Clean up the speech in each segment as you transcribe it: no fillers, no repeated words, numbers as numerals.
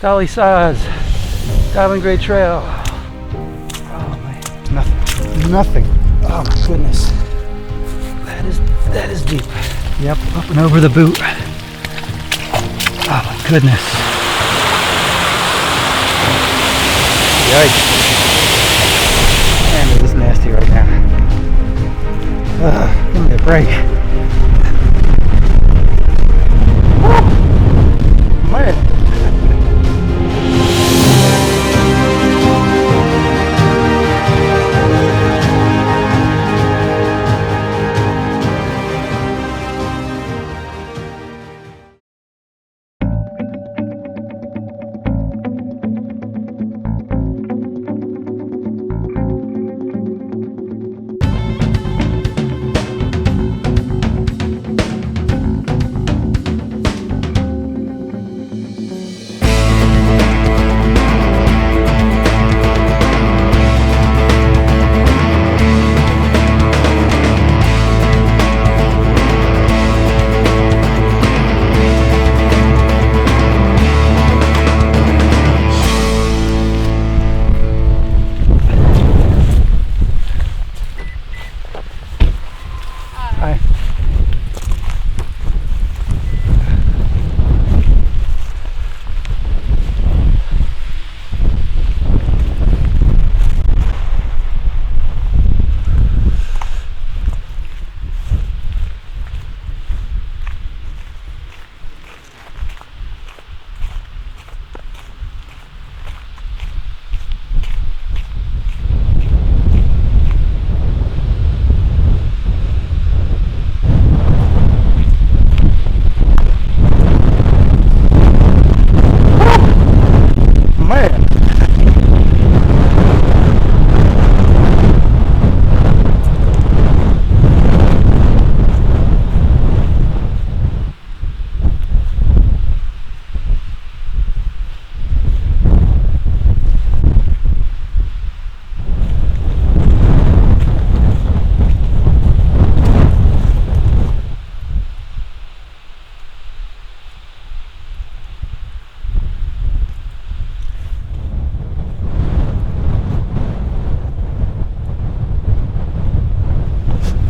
Dolly Sods, Diamond Grade Trail. Oh man, nothing. Oh my goodness. That is deep. Yep, up and over the boot. Oh my goodness. Yikes. Man, it is nasty right now. Give me a break. Woo! Man.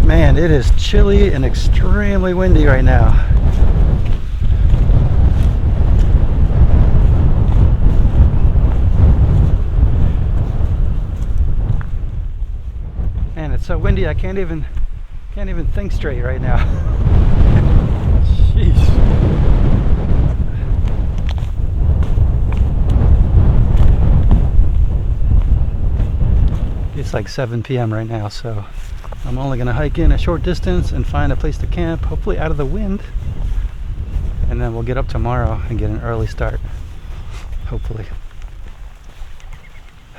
Man, it is chilly and extremely windy right now. Man, it's so windy I can't even think straight right now. Jeez. It's like 7 p.m. right now, so I'm only going to hike in a short distance and find a place to camp, hopefully out of the wind, and then we'll get up tomorrow and get an early start, hopefully.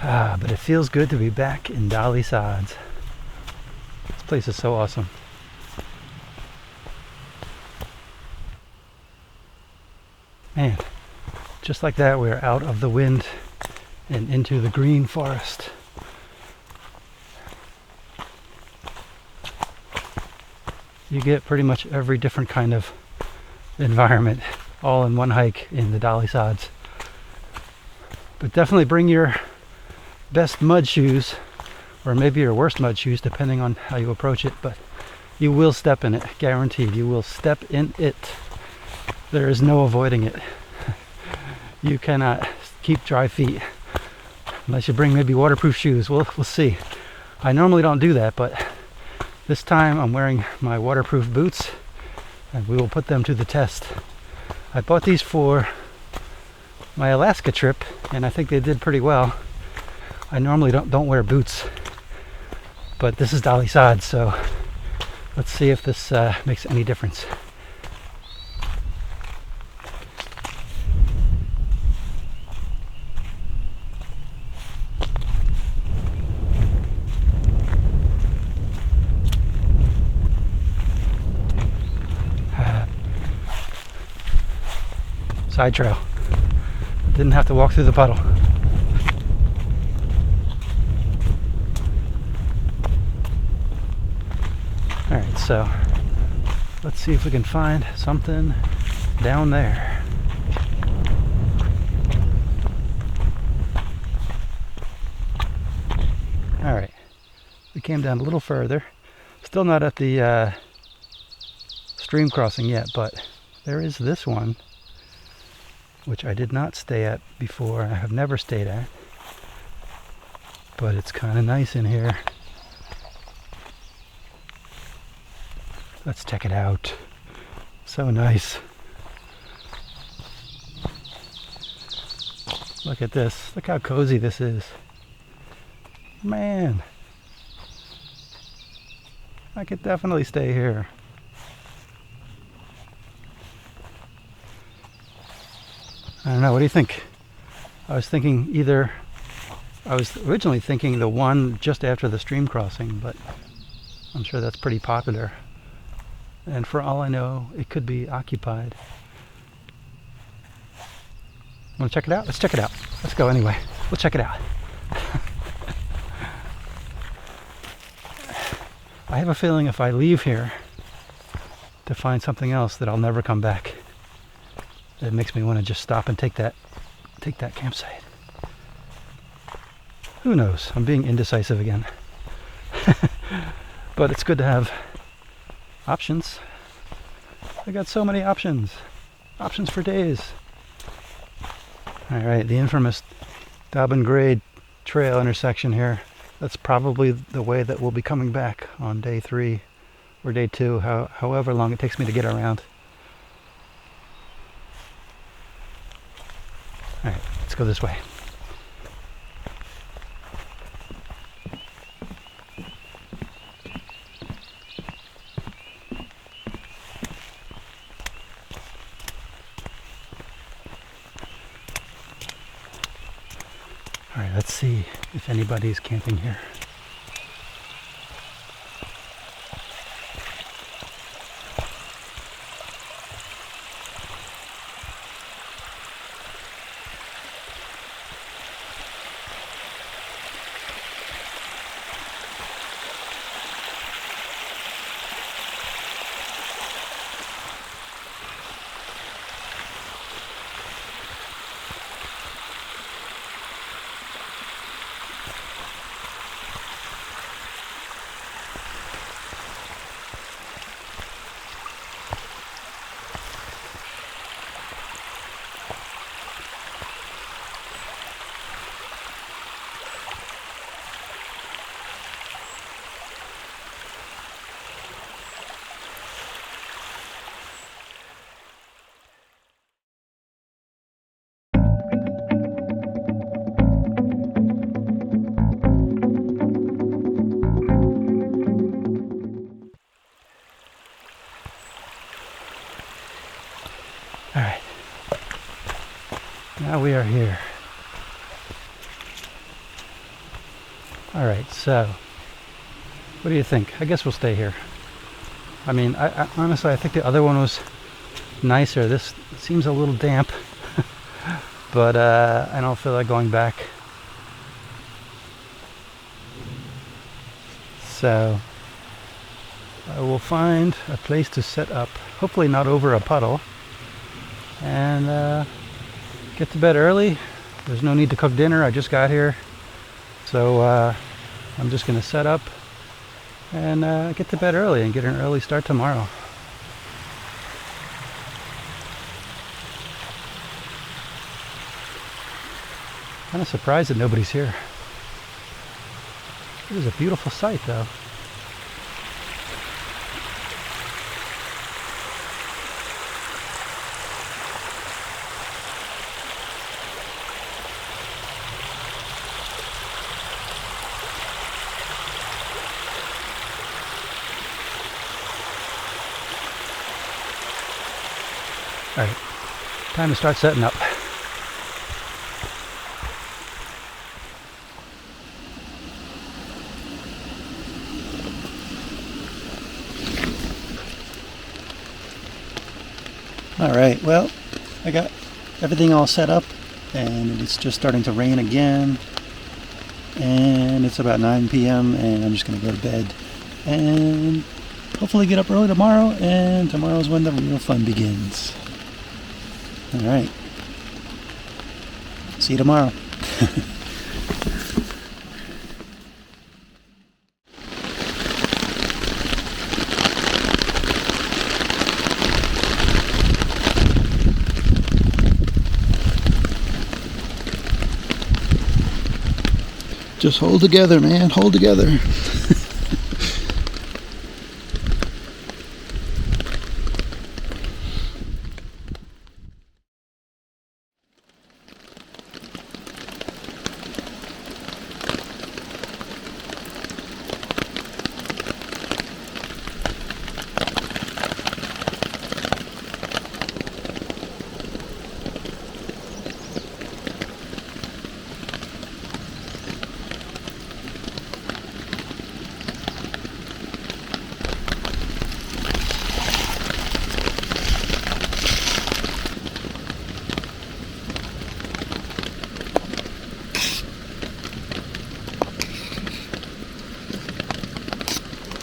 But it feels good to be back in Dolly Sods. This place is so awesome. Man, just like that, we're out of the wind and into the green forest. You get pretty much every different kind of environment all in one hike in the Dolly Sods. But definitely bring your best mud shoes, or maybe your worst mud shoes, depending on how you approach it, but you will step in it, guaranteed. You will step in it. There is no avoiding it. You cannot keep dry feet unless you bring maybe waterproof shoes. We'll see. I normally don't do that, but this time I'm wearing my waterproof boots and we will put them to the test. I bought these for my Alaska trip and I think they did pretty well. I normally don't wear boots, but this is Dolly Sods, so let's see if this makes any difference. Side trail. Didn't have to walk through the puddle. Alright, so let's see if we can find something down there. we came down a little further. Still not at the stream crossing yet, but there is this one, which I did not stay at before. I have never stayed at, but it's kind of nice in here. Let's check it out. So nice. Look at this. Look how cozy this is. Man, I could definitely stay here. I don't know, what do you think? I was originally thinking the one just after the stream crossing, but I'm sure that's pretty popular. And for all I know, it could be occupied. Want to check it out? Let's check it out. Let's go anyway. We'll check it out. I have a feeling if I leave here to find something else that I'll never come back. It makes me want to just stop and take that campsite. Who knows? I'm being indecisive again. But it's good to have options. I got so many options. Options for days. Alright, the infamous Dobbin Grade Trail intersection here. That's probably the way that we'll be coming back on day 3 or day 2, however long it takes me to get around. Alright, let's go this way. Alright, let's see if anybody's camping here. Alright, now we are here. Alright, so, what do you think? I guess we'll stay here. I mean, I honestly, I think the other one was nicer. This seems a little damp, but I don't feel like going back. So, I will find a place to set up, hopefully not over a puddle. And get to bed early. There's no need to cook dinner. I just got here, so I'm just gonna set up and get to bed early and get an early start tomorrow. Kind of surprised that nobody's here. It is a beautiful sight, though. All right, time to start setting up. All right, well, I got everything all set up and it's just starting to rain again. And it's about 9 p.m. and I'm just gonna go to bed and hopefully get up early tomorrow, and tomorrow's when the real fun begins. All right. See you tomorrow. Just hold together, man. Hold together.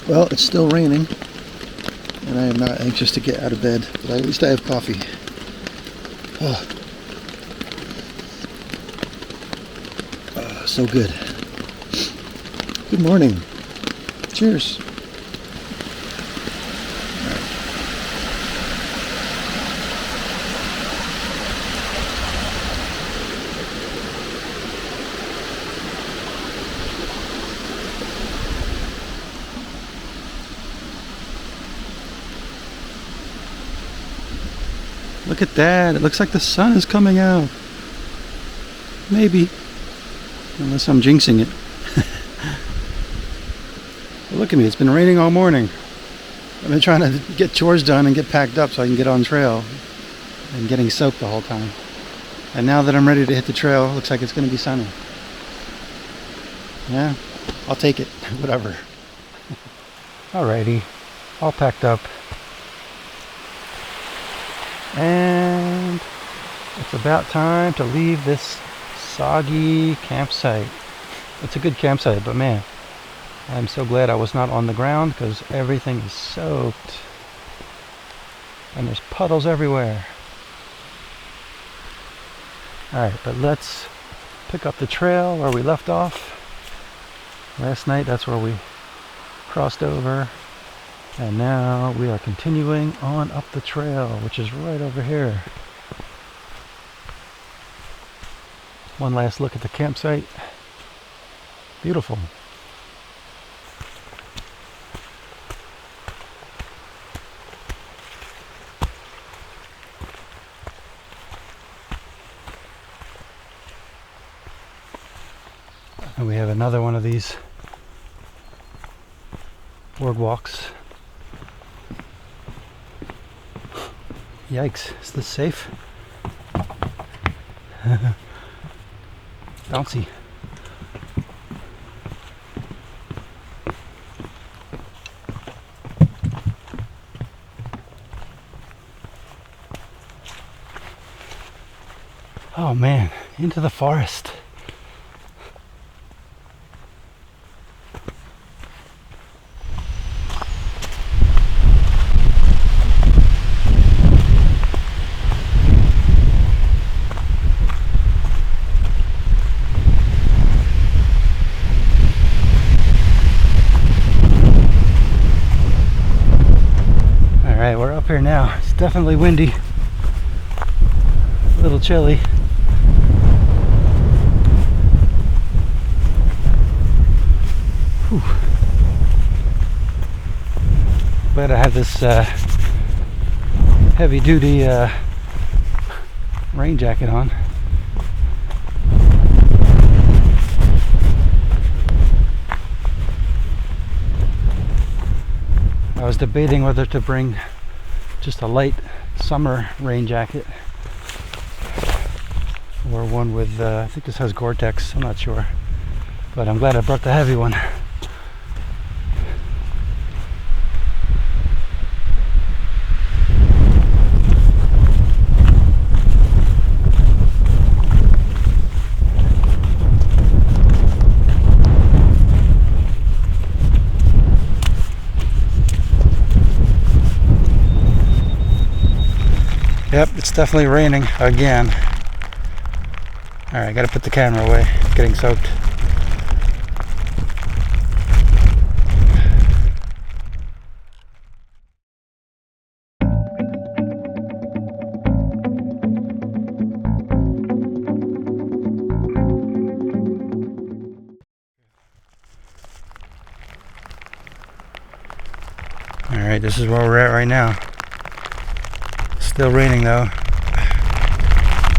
Well, it's still raining, and I am not anxious to get out of bed, but at least I have coffee. Oh, so good. Good morning. Cheers. Look at that. It looks like the sun is coming out. Maybe. Unless I'm jinxing it. But look at me. It's been raining all morning. I've been trying to get chores done and get packed up so I can get on trail. And getting soaked the whole time. And now that I'm ready to hit the trail, it looks like it's going to be sunny. Yeah, I'll take it. Whatever. Alrighty. All packed up. And it's about time to leave this soggy campsite. It's a good campsite, but man, I'm so glad I was not on the ground because everything is soaked. And there's puddles everywhere. Alright, but let's pick up the trail where we left off. Last night, that's where we crossed over. And now we are continuing on up the trail, which is right over here. One last look at the campsite. Beautiful. And we have another one of these boardwalks. Yikes, is this safe? Bouncy. Oh man, into the forest. We're up here now. It's definitely windy, a little chilly. Whew. Glad I have this heavy duty rain jacket on. I was debating whether to bring just a light summer rain jacket or one with I think this has Gore-Tex, I'm not sure, but I'm glad I brought the heavy one. Yep, it's definitely raining again. Alright, gotta put the camera away. It's getting soaked. Alright, this is where we're at right now. Still raining though.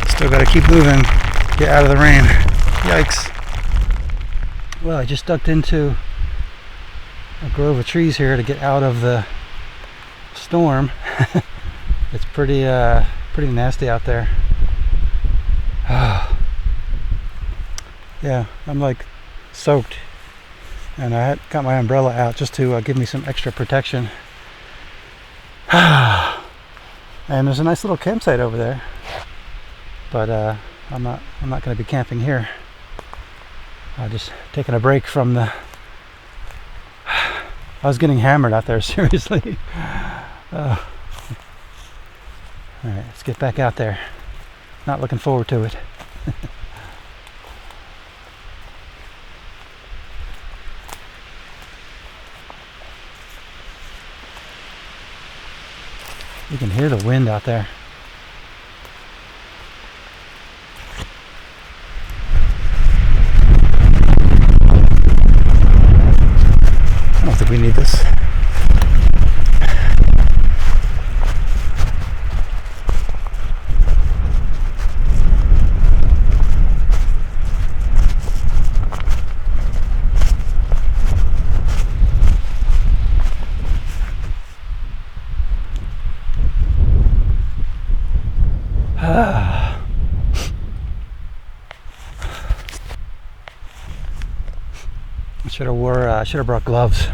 Still gotta keep moving. Get out of the rain. Yikes. Well, I just ducked into a grove of trees here to get out of the storm. It's pretty nasty out there. Yeah, I'm like soaked, and I had got my umbrella out just to give me some extra protection. And there's a nice little campsite over there, but I'm not going to be camping here. Just taking a break from the. I was getting hammered out there, seriously. All right, let's get back out there. Not looking forward to it. You can hear the wind out there. I don't think we need this. I should have brought gloves.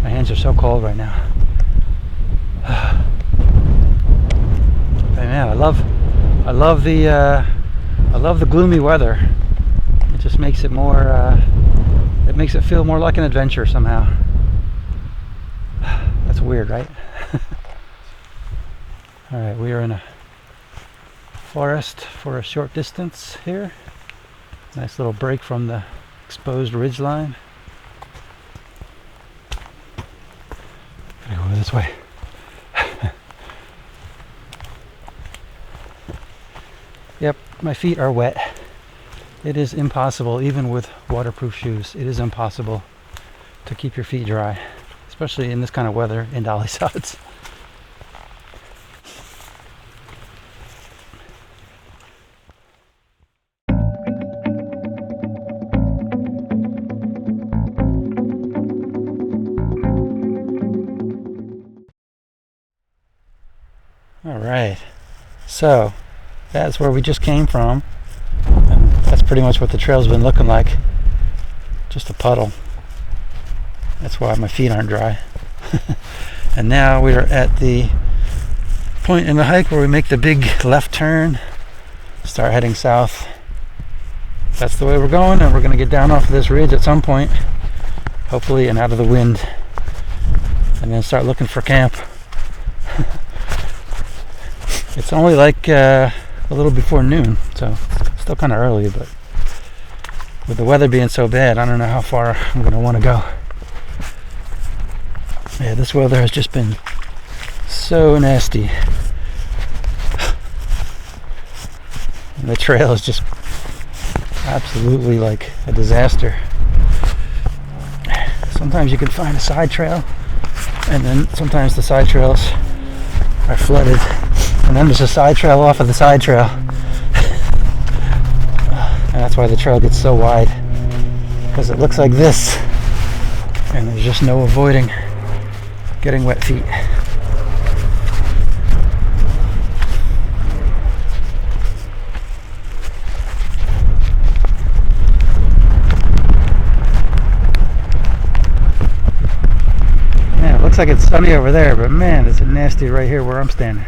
My hands are so cold right now. But man, I love the gloomy weather. It just makes it more. It makes it feel more like an adventure somehow. That's weird, right? All right, we are in a forest for a short distance here. Nice little break from the exposed ridgeline. Gotta go this way. Yep, my feet are wet. It is impossible, even with waterproof shoes, it is impossible to keep your feet dry, especially in this kind of weather in Dolly Sods. Alright, so that's where we just came from, and that's pretty much what the trail's been looking like. Just a puddle. That's why my feet aren't dry. And now we are at the point in the hike where we make the big left turn, start heading south. That's the way we're going, and we're going to get down off of this ridge at some point, hopefully, and out of the wind, and then start looking for camp. It's only like a little before noon, so still kind of early, but with the weather being so bad, I don't know how far I'm going to want to go. Yeah, this weather has just been so nasty. And the trail is just absolutely like a disaster. Sometimes you can find a side trail, and then sometimes the side trails are flooded. And then there's a side trail off of the side trail. And that's why the trail gets so wide. Because it looks like this. And there's just no avoiding getting wet feet. Man, it looks like it's sunny over there, but man, it's nasty right here where I'm standing.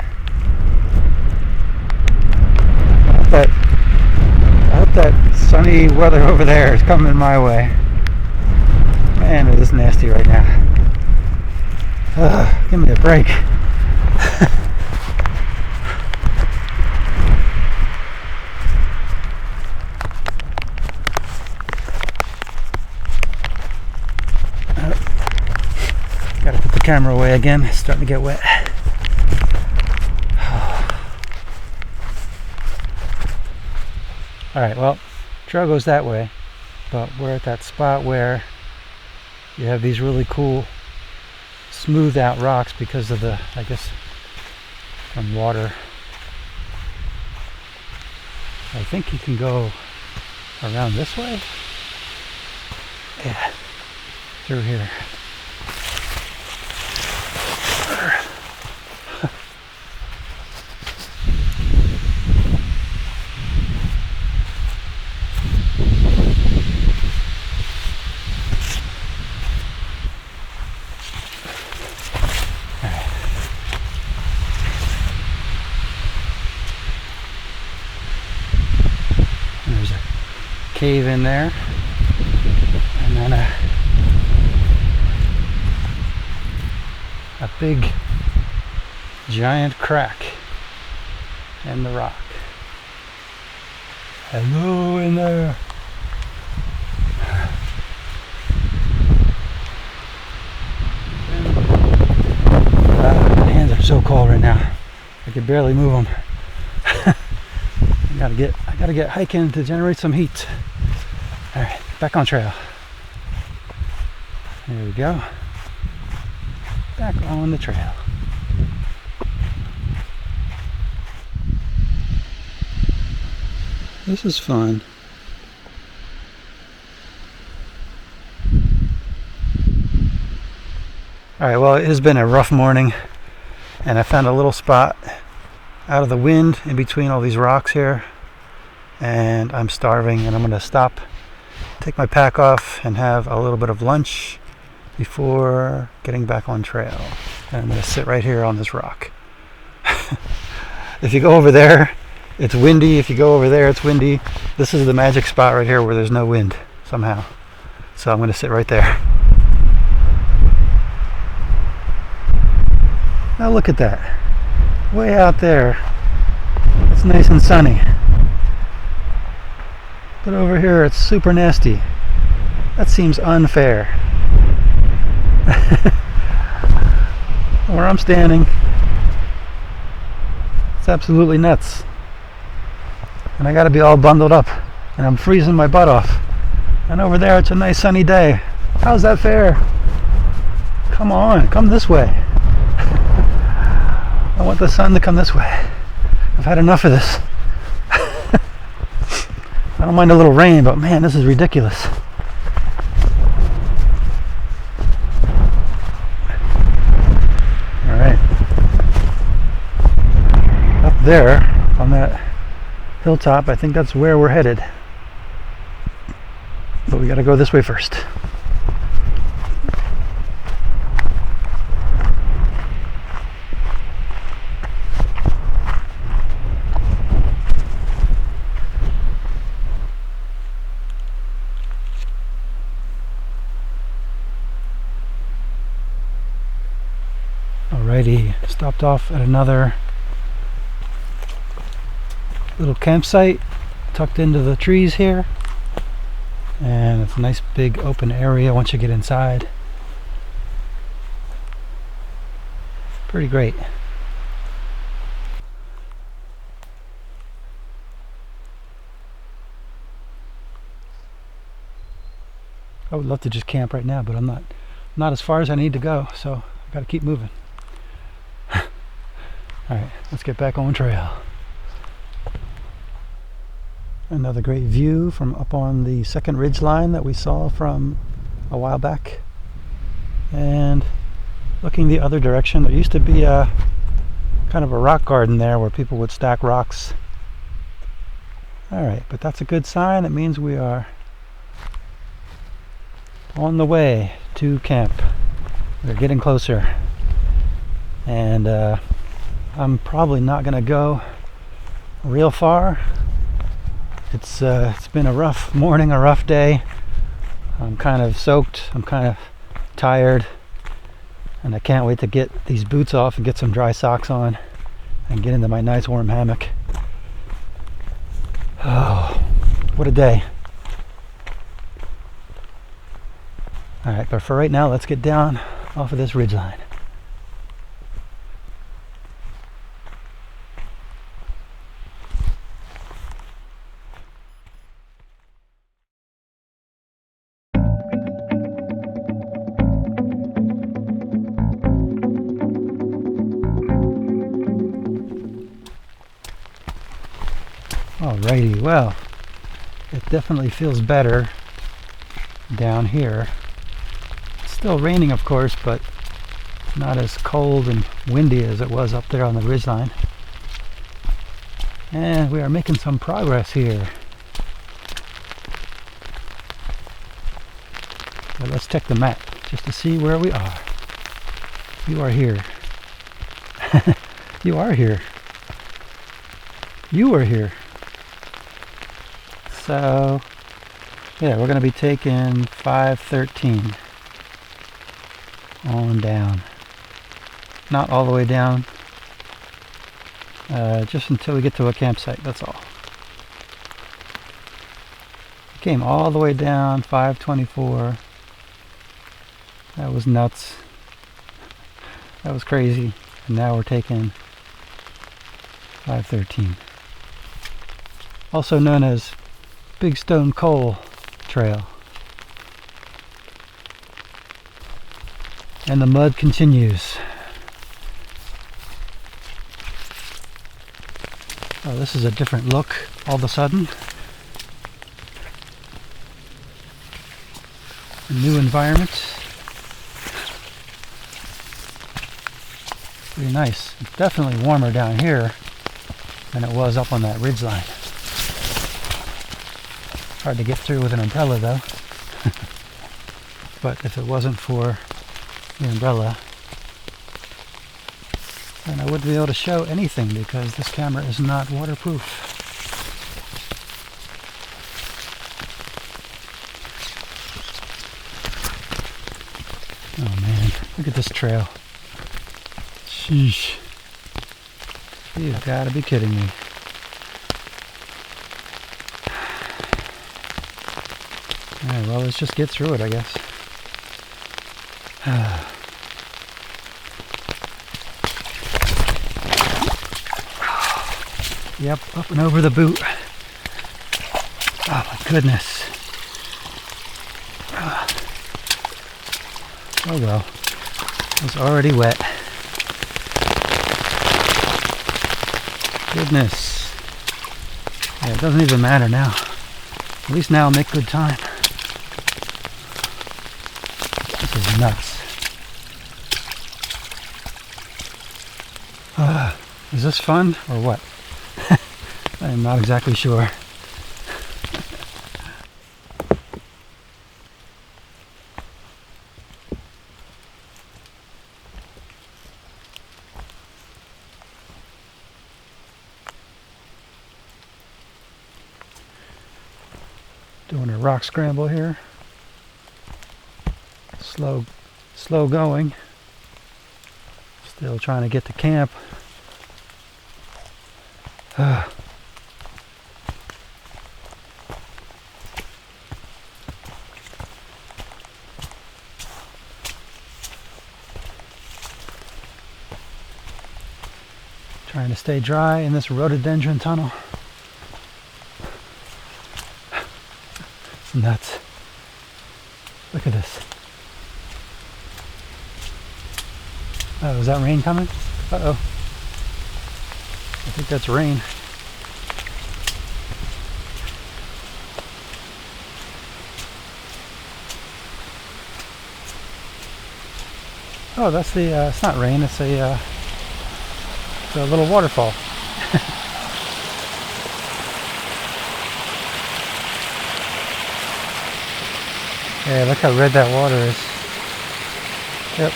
I hope that sunny weather over there is coming my way. Man, it is nasty right now. Give me a break. Gotta put the camera away again. It's starting to get wet. Alright, well, trail goes that way, but we're at that spot where you have these really cool smooth out rocks because of the, I guess, from water. I think you can go around this way. Yeah, through here. There's a cave in there, and then a big giant crack in the rock. Hello in there. My hands are so cold right now. I could barely move them. I gotta get hiking to generate some heat. All right, back on trail. There we go. Back on the trail. This is fun. Alright, well, it has been a rough morning, and I found a little spot out of the wind in between all these rocks here, and I'm starving, and I'm going to stop, take my pack off, and have a little bit of lunch before getting back on trail. And I'm going to sit right here on this rock. If you go over there, it's windy. If you go over there, it's windy. This is the magic spot right here where there's no wind somehow. So I'm going to sit right there. Now look at that. Way out there. It's nice and sunny. But over here it's super nasty. That seems unfair. Where I'm standing, it's absolutely nuts. And I gotta be all bundled up, and I'm freezing my butt off. And over there it's a nice sunny day. How's that fair? Come on, come this way. I want the sun to come this way. I've had enough of this. I don't mind a little rain, but man, this is ridiculous. Alright. Up there, on that hilltop, I think that's where we're headed. But we gotta go this way first. Alrighty, stopped off at another little campsite tucked into the trees here, and it's a nice big open area once you get inside. Pretty great. I would love to just camp right now, but I'm not as far as I need to go, so I gotta keep moving. Alright, let's get back on trail. Another great view from up on the second ridge line that we saw from a while back. And looking the other direction, there used to be a kind of a rock garden there where people would stack rocks. Alright, but that's a good sign. It means we are on the way to camp. We're getting closer. And I'm probably not going to go real far. It's been a rough morning, a rough day. I'm kind of soaked, I'm kind of tired, and I can't wait to get these boots off and get some dry socks on and get into my nice warm hammock. Oh, what a day. Alright, but for right now, let's get down off of this ridgeline. Alrighty, well, it definitely feels better down here. It's still raining, of course, but not as cold and windy as it was up there on the ridgeline. And we are making some progress here. So let's check the map just to see where we are. You are here. You are here. You are here. So, yeah, we're going to be taking 513 on down. Not all the way down, just until we get to a campsite, that's all. Came all the way down, 524. That was nuts. That was crazy. And now we're taking 513. Also known as Big Stone Coal Trail. And the mud continues. Oh, this is a different look all of a sudden. A new environment. Pretty nice. It's definitely warmer down here than it was up on that ridgeline. Hard to get through with an umbrella though. But if it wasn't for the umbrella, then I wouldn't be able to show anything because this camera is not waterproof. Oh man, look at this trail. Sheesh. You've got to be kidding me. Alright, well, let's just get through it, I guess. Yep, up and over the boot. Oh my goodness. Oh well, it was already wet. Goodness. Yeah, it doesn't even matter now. At least now I'll make good time. This is nuts. Is this fun or what? I'm not exactly sure. Doing a rock scramble here. Slow going. Still trying to get to camp. Trying to stay dry in this rhododendron tunnel. It's nuts. Look at this. Oh, is that rain coming? Uh-oh. I think that's rain. Oh, that's the, it's not rain, it's a little waterfall. Yeah, look how red that water is. Yep.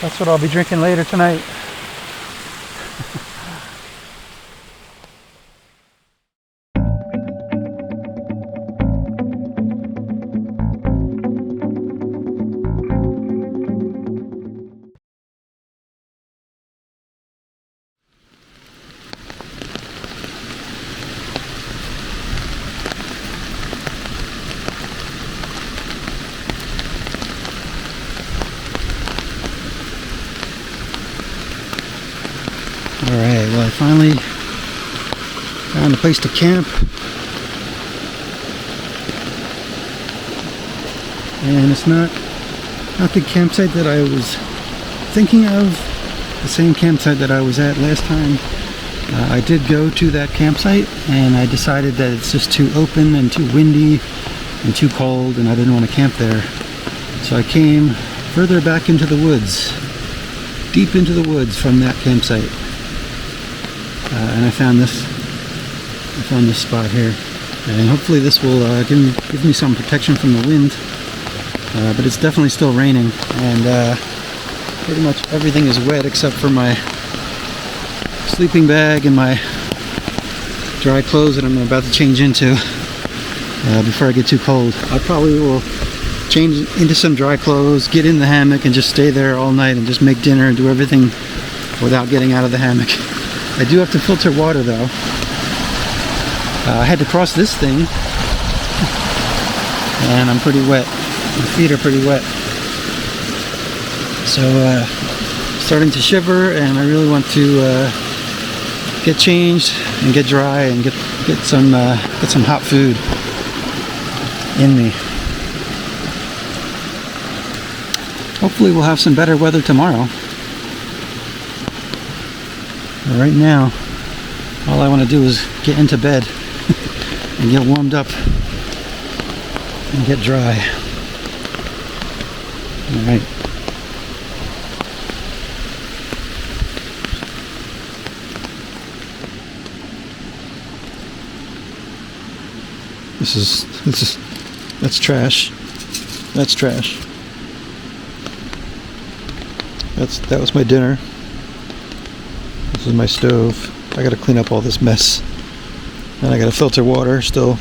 That's what I'll be drinking later tonight. Alright, well I finally found a place to camp. And it's not the campsite that I was thinking of. The same campsite that I was at last time I did go to that campsite and I decided that it's just too open and too windy and too cold and I didn't want to camp there. So I came further back into the woods, deep into the woods from that campsite. And I found this spot here. And hopefully this will give me some protection from the wind. But it's definitely still raining and pretty much everything is wet except for my sleeping bag and my dry clothes that I'm about to change into before I get too cold. I probably will change into some dry clothes, get in the hammock and just stay there all night and just make dinner and do everything without getting out of the hammock. I do have to filter water though. I had to cross this thing and I'm pretty wet. My feet are pretty wet. So starting to shiver and I really want to get changed and get dry and get some hot food in me. Hopefully we'll have some better weather tomorrow. But right now, all I want to do is get into bed and get warmed up and get dry. All right. That's trash. That's trash. That was my dinner. This is my stove. I gotta clean up all this mess. And I gotta filter water still.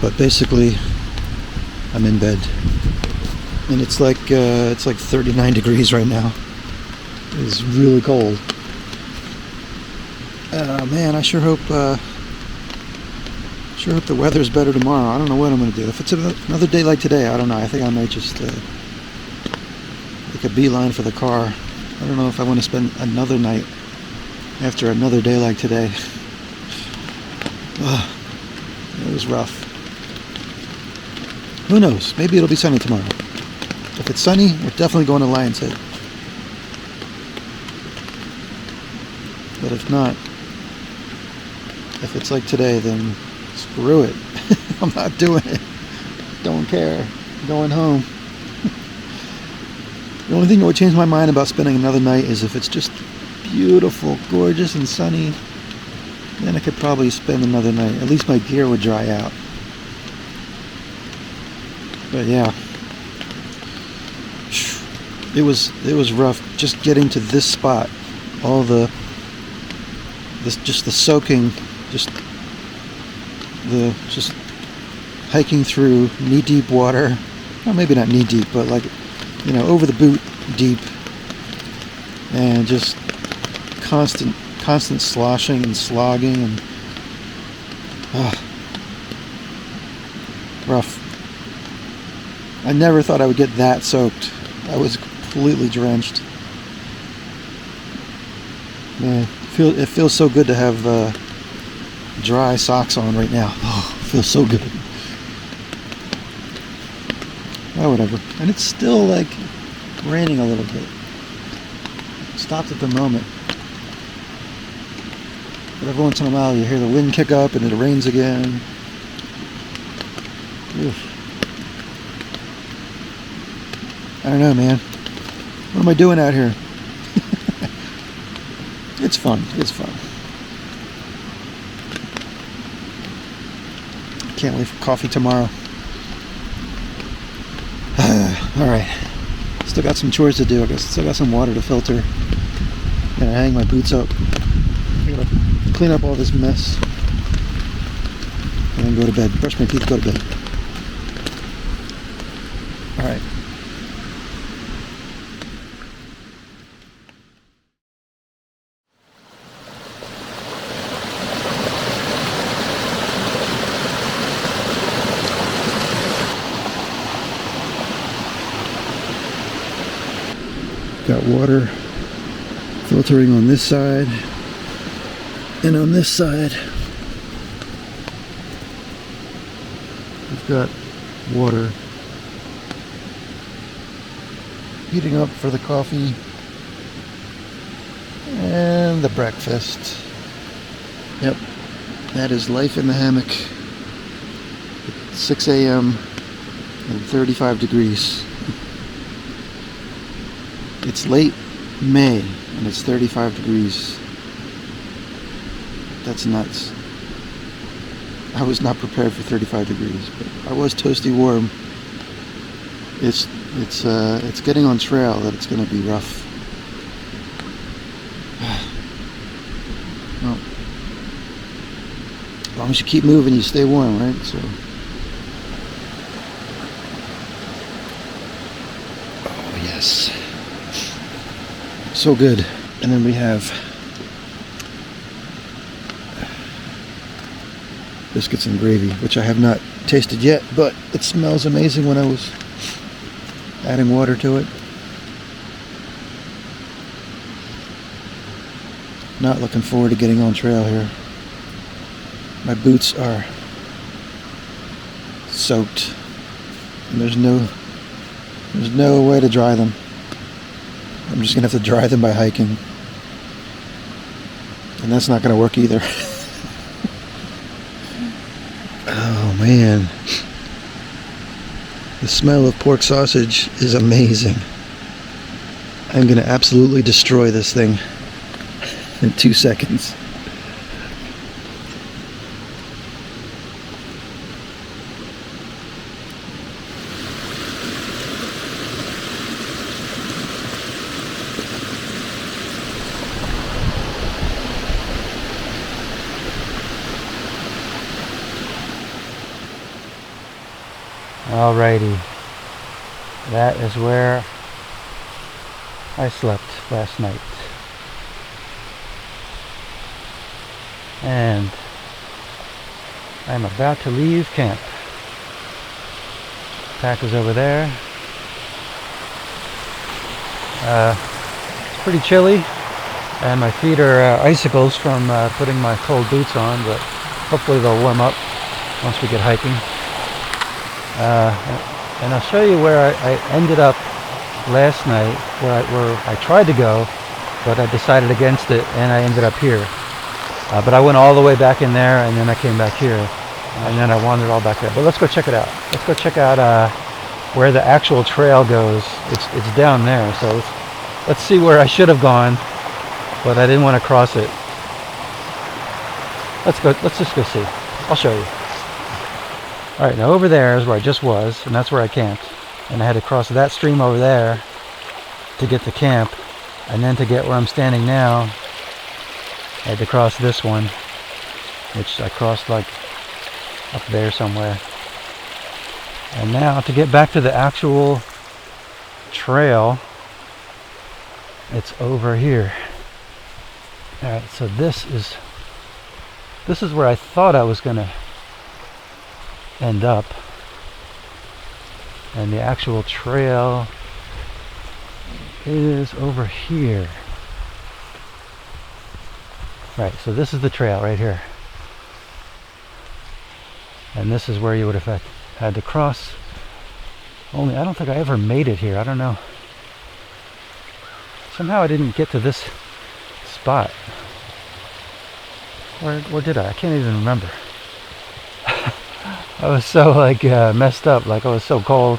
But basically, I'm in bed. And it's like 39 degrees right now. It's really cold. Man, I sure hope the weather's better tomorrow. I don't know what I'm going to do. If it's another day like today, I don't know. I think I might just take a beeline for the car. I don't know if I want to spend another night after another day like today. Ugh, it was rough. Who knows? Maybe it'll be sunny tomorrow. If it's sunny, we're definitely going to Lion's Head. But if not, if it's like today, then screw it. I'm not doing it. Don't care. I'm going home. The only thing that would change my mind about spending another night is if it's just beautiful, gorgeous, and sunny. Then I could probably spend another night. At least my gear would dry out. But yeah, it was rough just getting to this spot. All the soaking, just hiking through knee-deep water. Well, maybe not knee-deep, but like, over the boot deep, and just constant sloshing and slogging and rough. I never thought I would get that soaked. I was completely drenched. Man, it feels so good to have dry socks on right now. Oh, it feels so good. Oh, whatever. And it's still like raining a little bit. It stopped at the moment. But every once in a while you hear the wind kick up and it rains again. Oof. I don't know, man. What am I doing out here? It's fun. It's fun. Can't wait for coffee tomorrow. Alright. Still got some chores to do. I guess still got some water to filter. Gotta hang my boots up. I gotta clean up all this mess. And then go to bed. Brush my teeth, go to bed. Alright. Got water filtering on this side and on this side. We've got water heating up for the coffee. And the breakfast. Yep, that is life in the hammock. 6 a.m. and 35 degrees. It's late May and it's 35 degrees. That's nuts. I was not prepared for 35 degrees, but I was toasty warm. It's getting on trail that it's going to be rough. Well, as long as you keep moving, you stay warm, right? So. Oh yes, so good. And then we have biscuits and gravy, which I have not tasted yet, but it smells amazing when I was adding water to it. Not looking forward to getting on trail here. My boots are soaked, and there's no way to dry them. I'm just gonna have to dry them by hiking, and that's not gonna work either. Oh man, the smell of pork sausage is amazing. I'm gonna absolutely destroy this thing in 2 seconds. Alrighty, that is where I slept last night. And I'm about to leave camp. Pack is over there. It's pretty chilly, and my feet are icicles from putting my cold boots on, but hopefully they'll warm up once we get hiking. And I'll show you where I ended up last night, where I tried to go, but I decided against it, and I ended up here. But I went all the way back in there, and then I came back here, and then I wandered all back there. But let's go check it out. Let's go check out where the actual trail goes. It's down there, so let's see where I should have gone, but I didn't want to cross it. Let's just go see. I'll show you. Alright, now over there is where I just was, and that's where I camped. And I had to cross that stream over there to get to camp, and then to get where I'm standing now, I had to cross this one, which I crossed like up there somewhere. And now to get back to the actual trail, it's over here. Alright, so this is where I thought I was gonna end up, and the actual trail is over here. Right, so this is the trail right here, and this is where you would have had to cross. Only I don't think I ever made it here. I don't know, somehow I didn't get to this spot. Where did I can't even remember. I was so messed up, like I was so cold.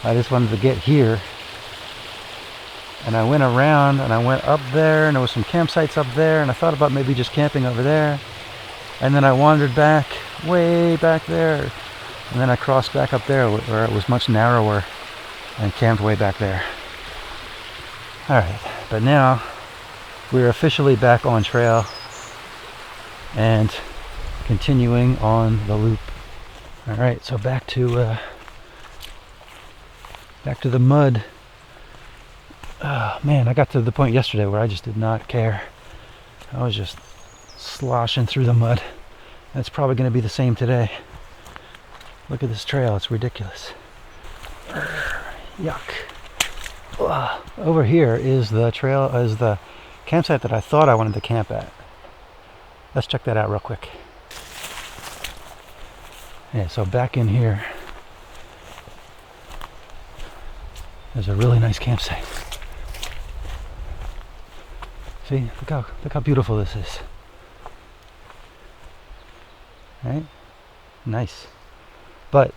I just wanted to get here. And I went around and I went up there, and there was some campsites up there, and I thought about maybe just camping over there. And then I wandered back, way back there. And then I crossed back up there where it was much narrower and camped way back there. Alright, but now we're officially back on trail and continuing on the loop. Alright, so back to the mud. Oh man, I got to the point yesterday where I just did not care. I was just sloshing through the mud. That's probably going to be the same today. Look at this trail, it's ridiculous. Yuck. Ugh. Over here is the trail, is the campsite that I thought I wanted to camp at. Let's check that out real quick. Yeah, so back in here, there's a really nice campsite. See, See, look how beautiful this is. Right? Nice. But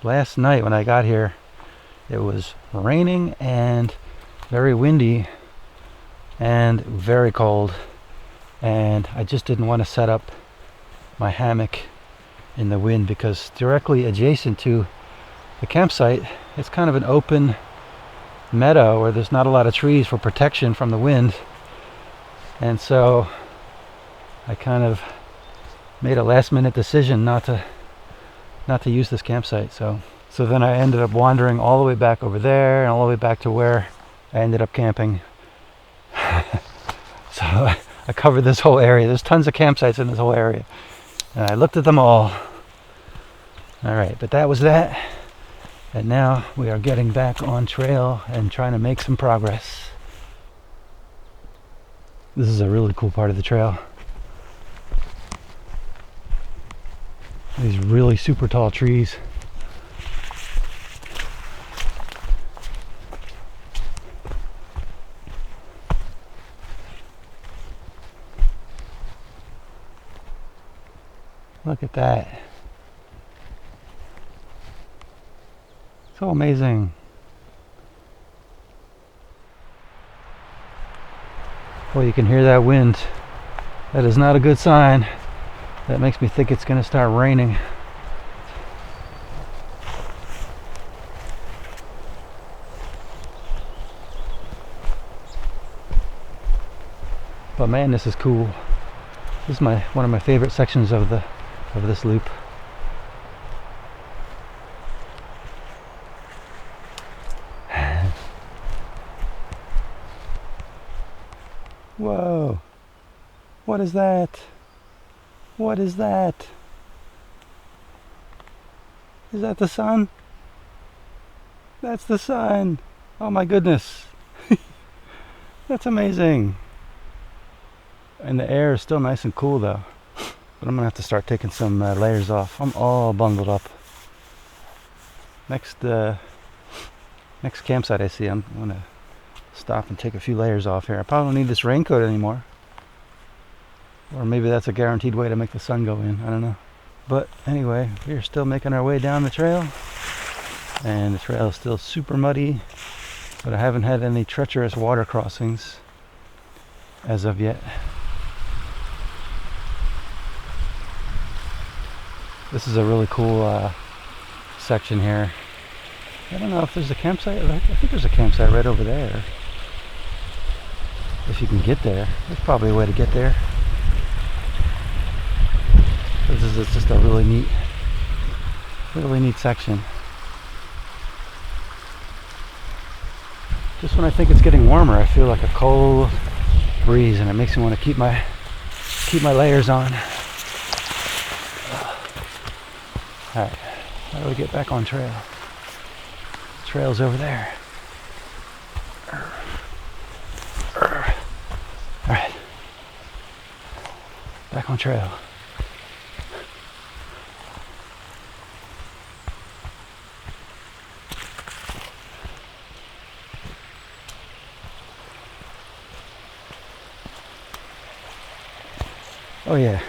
last night when I got here, it was raining and very windy and very cold, and I just didn't want to set up my hammock in the wind, because directly adjacent to the campsite it's kind of an open meadow where there's not a lot of trees for protection from the wind, and so I kind of made a last minute decision not to use this campsite. So then I ended up wandering all the way back over there and all the way back to where I ended up camping. So I covered this whole area. There's tons of campsites in this whole area, and I looked at them all. All right, but that was that. And now we are getting back on trail and trying to make some progress. This is a really cool part of the trail. These really super tall trees. Look at that. So amazing. Well, you can hear that wind. That is not a good sign. That makes me think it's going to start raining. But man, this is cool. This is one of my favorite sections of this loop. Whoa! What is that? What is that? Is that the sun? That's the sun! Oh my goodness! That's amazing! And the air is still nice and cool though. But I'm gonna have to start taking some layers off. I'm all bundled up. Next campsite I see, I'm gonna stop and take a few layers off here. I probably don't need this raincoat anymore. Or maybe that's a guaranteed way to make the sun go in. I don't know. But anyway, we're still making our way down the trail. And the trail is still super muddy. But I haven't had any treacherous water crossings as of yet. This is a really cool section here. I don't know if there's a campsite. I think there's a campsite right over there. If you can get there. There's probably a way to get there. This is just a really neat section. Just when I think it's getting warmer, I feel like a cold breeze, and it makes me want to keep my layers on. Alright, how do we get back on trail? Trail's over there. Alright, back on trail. Oh yeah.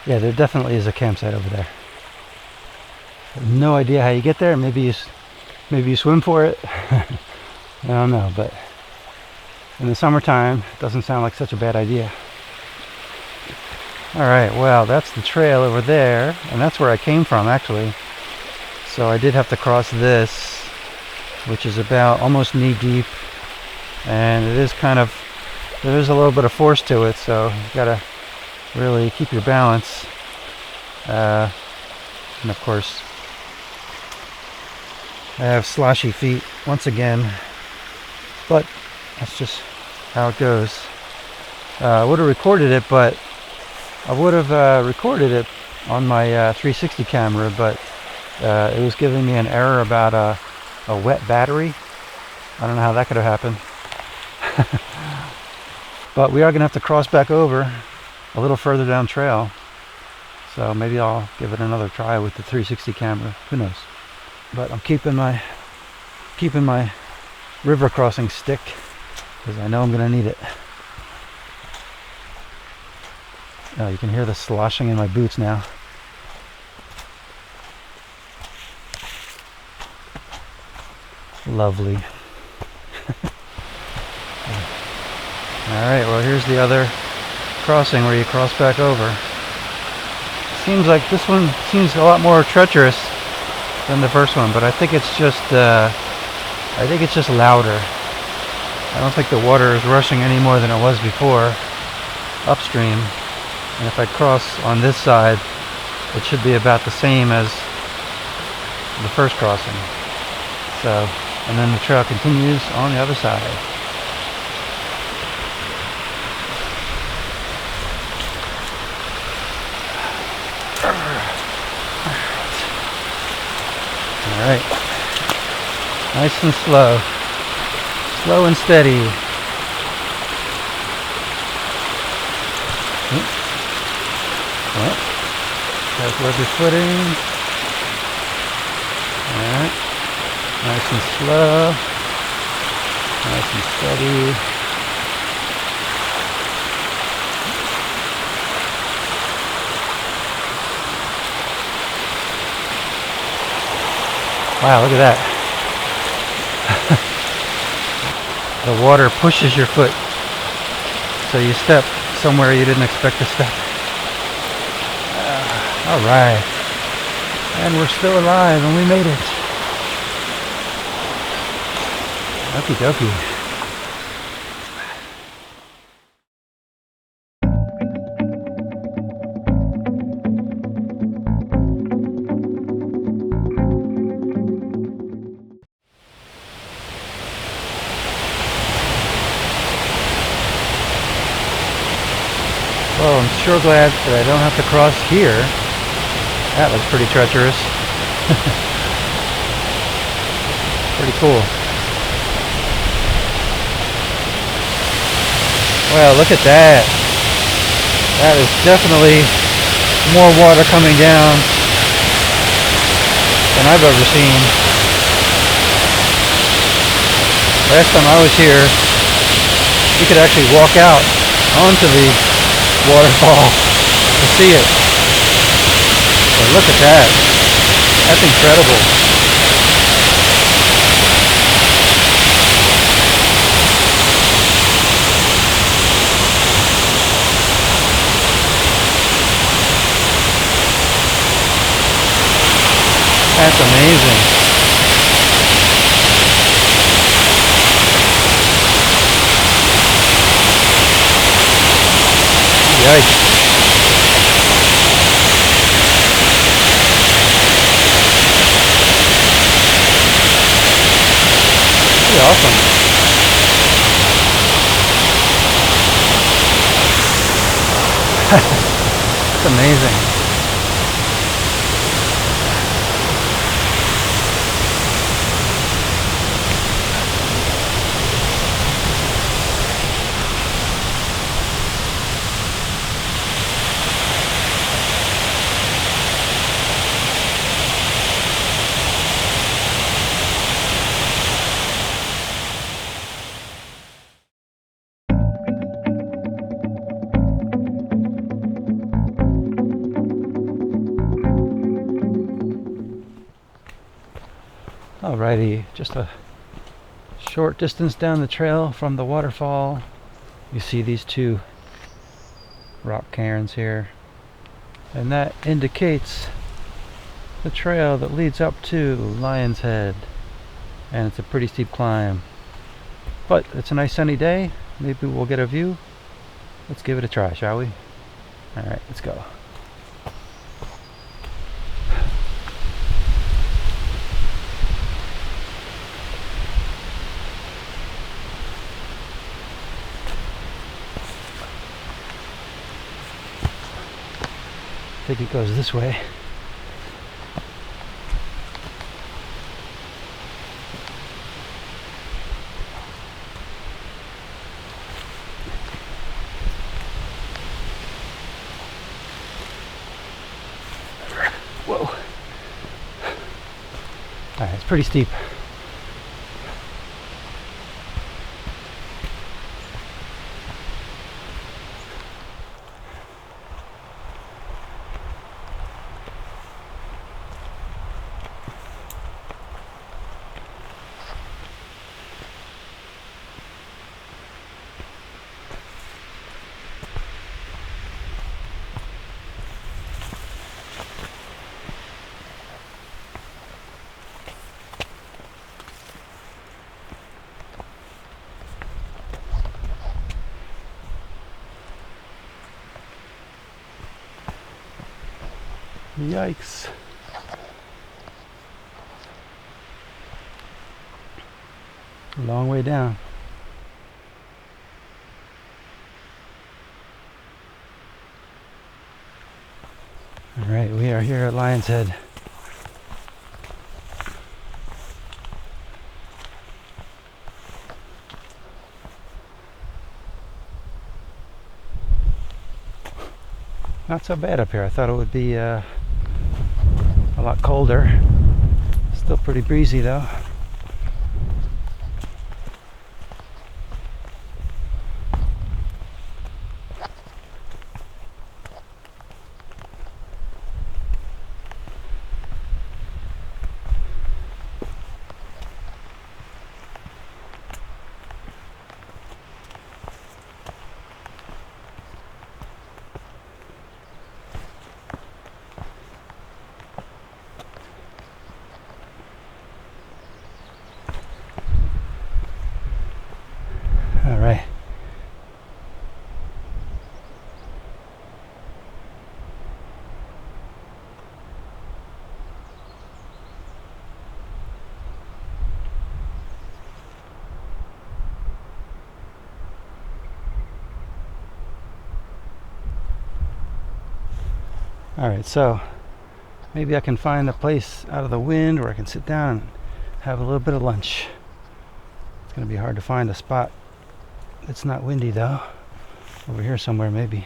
Yeah, there definitely is a campsite over there. I have no idea how you get there. Maybe you swim for it. I don't know, but in the summertime, it doesn't sound like such a bad idea. All right, well, that's the trail over there, and that's where I came from, actually. So I did have to cross this, which is about almost knee deep, and it is there is a little bit of force to it, so you gotta really keep your balance. And of course, I have sloshy feet once again, but that's just how it goes. I would have recorded it, but I would have recorded it on my 360 camera, but it was giving me an error about a wet battery. I don't know how that could have happened. But we are going to have to cross back over a little further down trail, so maybe I'll give it another try with the 360 camera. Who knows? But I'm keeping my river crossing stick because I know I'm going to need it. Oh, you can hear the sloshing in my boots now. Lovely. Alright, well here's the other crossing where you cross back over. Seems like this one seems a lot more treacherous than the first one, but I think it's just louder. I don't think the water is rushing any more than it was before upstream. And if I cross on this side, it should be about the same as the first crossing. So, and then the trail continues on the other side. Alright. Nice and slow. Slow and steady. Well, careful of your footing. Alright. Nice and slow. Nice and steady. Wow, look at that. The water pushes your foot, so you step somewhere you didn't expect to step. Alright. And we're still alive and we made it. Okie dokie. Well, I'm sure glad that I don't have to cross here. That looks pretty treacherous. Pretty cool. Well, look at that. That is definitely more water coming down than I've ever seen. Last time I was here, you could actually walk out onto the waterfall to see it. But look at that. That's incredible. That's amazing. Yikes. Pretty awesome. It's amazing. Alrighty, just a short distance down the trail from the waterfall. You see these two rock cairns here, and that indicates the trail that leads up to Lion's Head, and it's a pretty steep climb, but it's a nice sunny day. Maybe we'll get a view. Let's give it a try, shall we? Alright, let's go. I think it goes this way. Whoa. Alright, it's pretty steep. Yikes. Long way down. Alright, we are here at Lion's Head. Not so bad up here. I thought it would be a lot colder. Still pretty breezy though. All right. All right, so maybe I can find a place out of the wind where I can sit down and have a little bit of lunch. It's gonna be hard to find a spot that's not windy though. Over here somewhere maybe.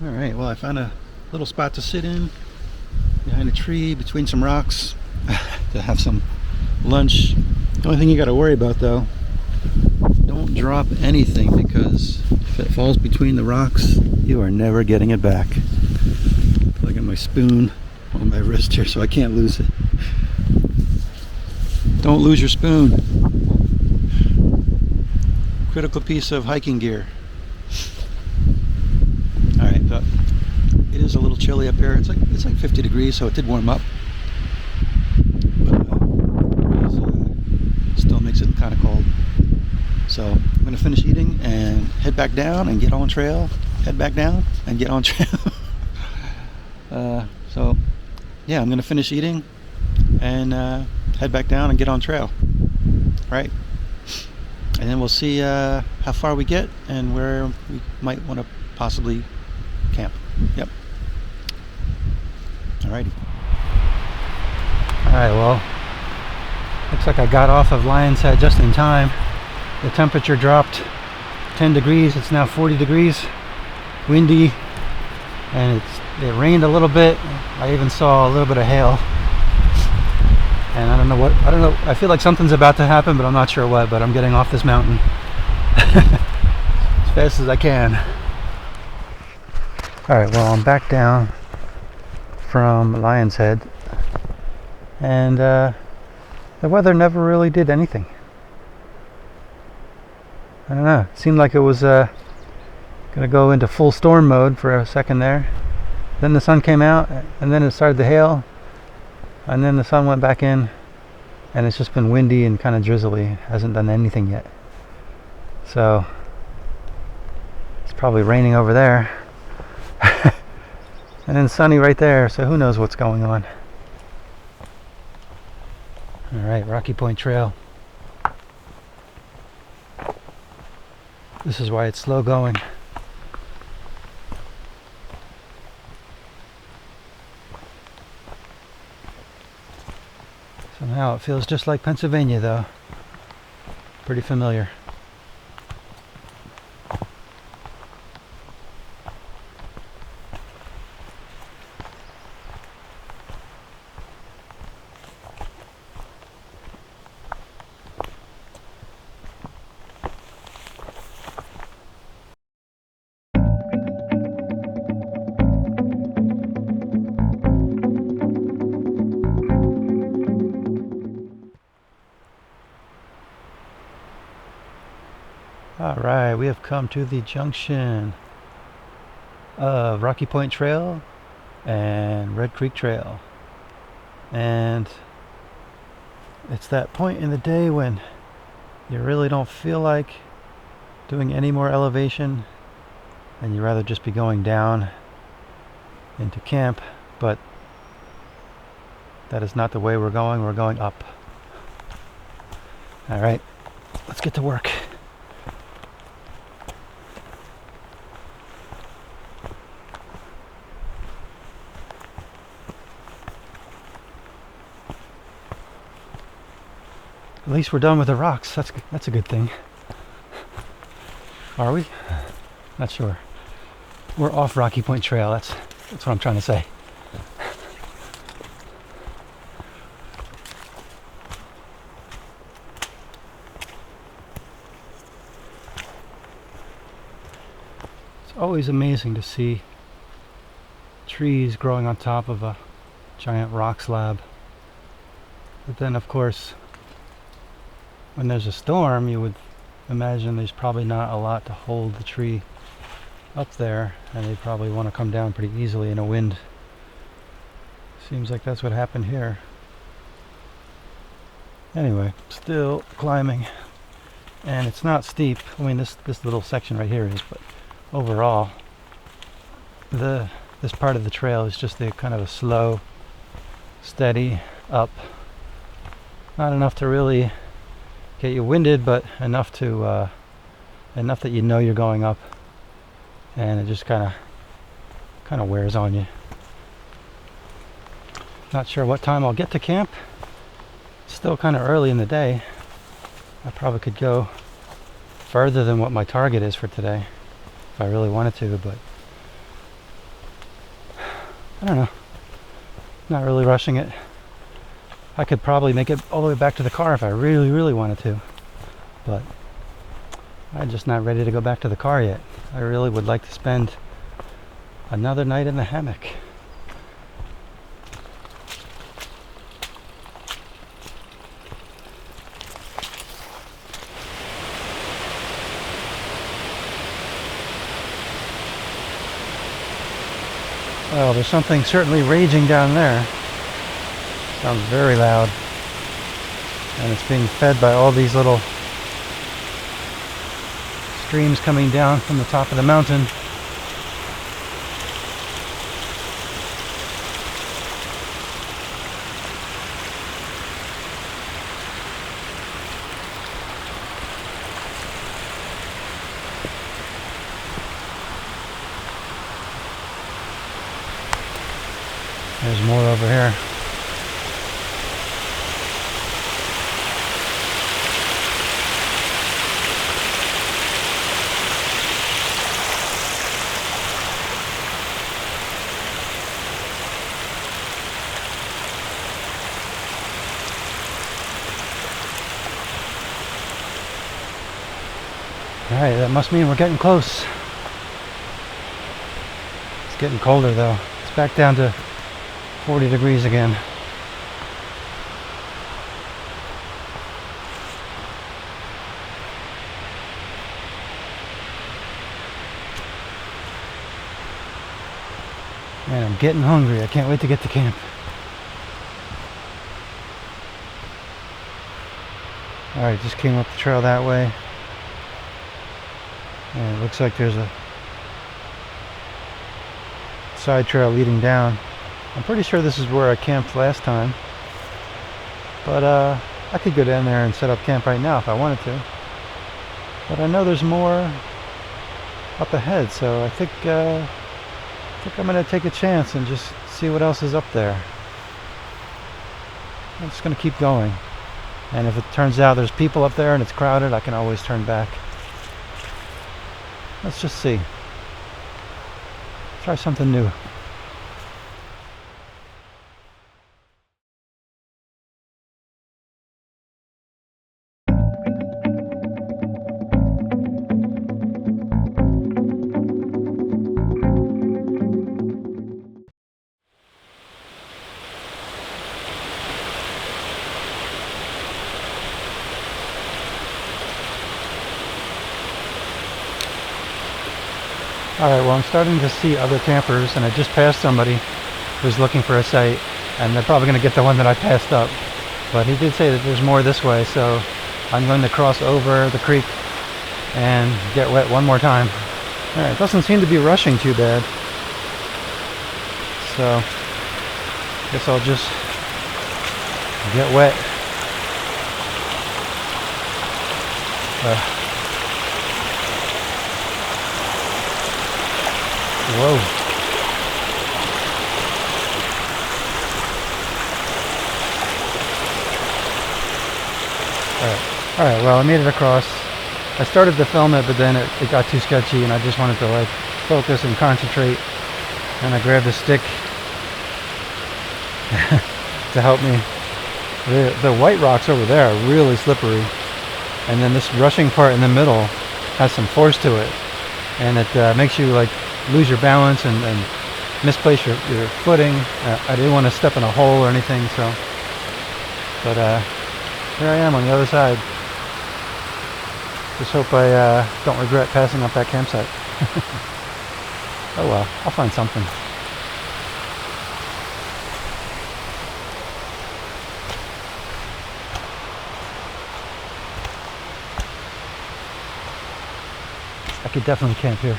All right, well I found a little spot to sit in behind a tree between some rocks to have some lunch. The only thing you got to worry about though, don't drop anything, because if it falls between the rocks you are never getting it back. I got my spoon on my wrist here so I can't lose it. Don't lose your spoon. Critical piece of hiking gear. Alright, but it is a little chilly up here. It's like 50 degrees, so it did warm up. But it still makes it kind of cold. So I'm going to finish eating and head back down and get on trail. Head back down and get on trail. So yeah, I'm going to finish eating and head back down and get on trail. Right? And then we'll see how far we get and where we might want to possibly camp. Yep. Alrighty. Alright, well, looks like I got off of Lion's Head just in time. The temperature dropped 10 degrees. It's now 40 degrees. Windy. And it rained a little bit. I even saw a little bit of hail. And I don't know. I feel like something's about to happen, but I'm not sure what. But I'm getting off this mountain as fast as I can. Alright, well, I'm back down from Lion's Head. And the weather never really did anything. I don't know. It seemed like it was going to go into full storm mode for a second there. Then the sun came out, and then it started to hail. And then the sun went back in. And it's just been windy and kind of drizzly. It hasn't done anything yet. So, it's probably raining over there. And then sunny right there, so who knows what's going on. Alright, Rocky Point Trail. This is why it's slow going. Somehow it feels just like Pennsylvania though. Pretty familiar. Alright, we have come to the junction of Rocky Point Trail and Red Creek Trail. And it's that point in the day when you really don't feel like doing any more elevation and you'd rather just be going down into camp, but that is not the way we're going. We're going up. All right, let's get to work. At least we're done with the rocks. That's a good thing. Are we? Not sure. We're off Rocky Point Trail. That's what I'm trying to say. It's always amazing to see trees growing on top of a giant rock slab. But then, of course, when there's a storm, you would imagine there's probably not a lot to hold the tree up there, and they probably want to come down pretty easily in a wind. Seems like that's what happened here. Anyway, still climbing, and it's not steep. I mean, this little section right here is, but overall, this part of the trail is just a kind of a slow, steady up. Not enough to really get you winded, but enough to enough that you know you're going up, and it just kind of wears on you. Not sure what time I'll get to camp. It's still kind of early in the day. I probably could go further than what my target is for today if I really wanted to, but I don't know. Not really rushing it. I could probably make it all the way back to the car if I really, really wanted to, but I'm just not ready to go back to the car yet. I really would like to spend another night in the hammock. Well, there's something certainly raging down there. Sounds very loud, and it's being fed by all these little streams coming down from the top of the mountain. There's more over here. Alright, that must mean we're getting close. It's getting colder though. It's back down to 40 degrees again. Man, I'm getting hungry. I can't wait to get to camp. Alright, just came up the trail that way. And it looks like there's a side trail leading down. I'm pretty sure this is where I camped last time, but I could go down there and set up camp right now if I wanted to. But I know there's more up ahead, so I think I'm gonna take a chance and just see what else is up there. I'm just gonna keep going, and if it turns out there's people up there and it's crowded, I can always turn back. Let's just see. Try something new. Alright, well, I'm starting to see other campers, and I just passed somebody who's looking for a site, and they're probably going to get the one that I passed up. But he did say that there's more this way, so I'm going to cross over the creek and get wet one more time. Alright, it doesn't seem to be rushing too bad. So, guess I'll just get wet. Whoa. Alright, well, I made it across. I started to film it, but then it got too sketchy, and I just wanted to like focus and concentrate. And I grabbed a stick to help me. The white rocks over there are really slippery, and then this rushing part in the middle has some force to it, and it makes you like lose your balance and misplace your footing. I didn't want to step in a hole or anything, so. But here I am on the other side. Just hope I don't regret passing up that campsite. Oh well, I'll find something. I could definitely camp here.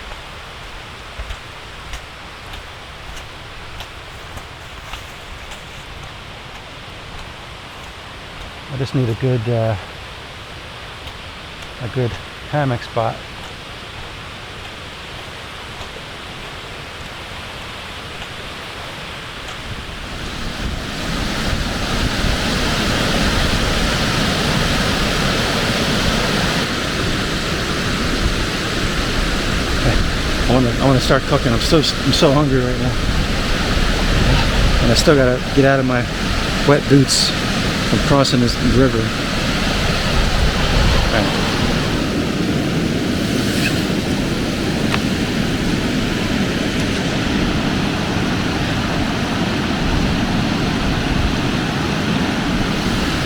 I just need a good hammock spot. I want to start cooking. I'm so hungry right now, and I still gotta get out of my wet boots from crossing this river. All right.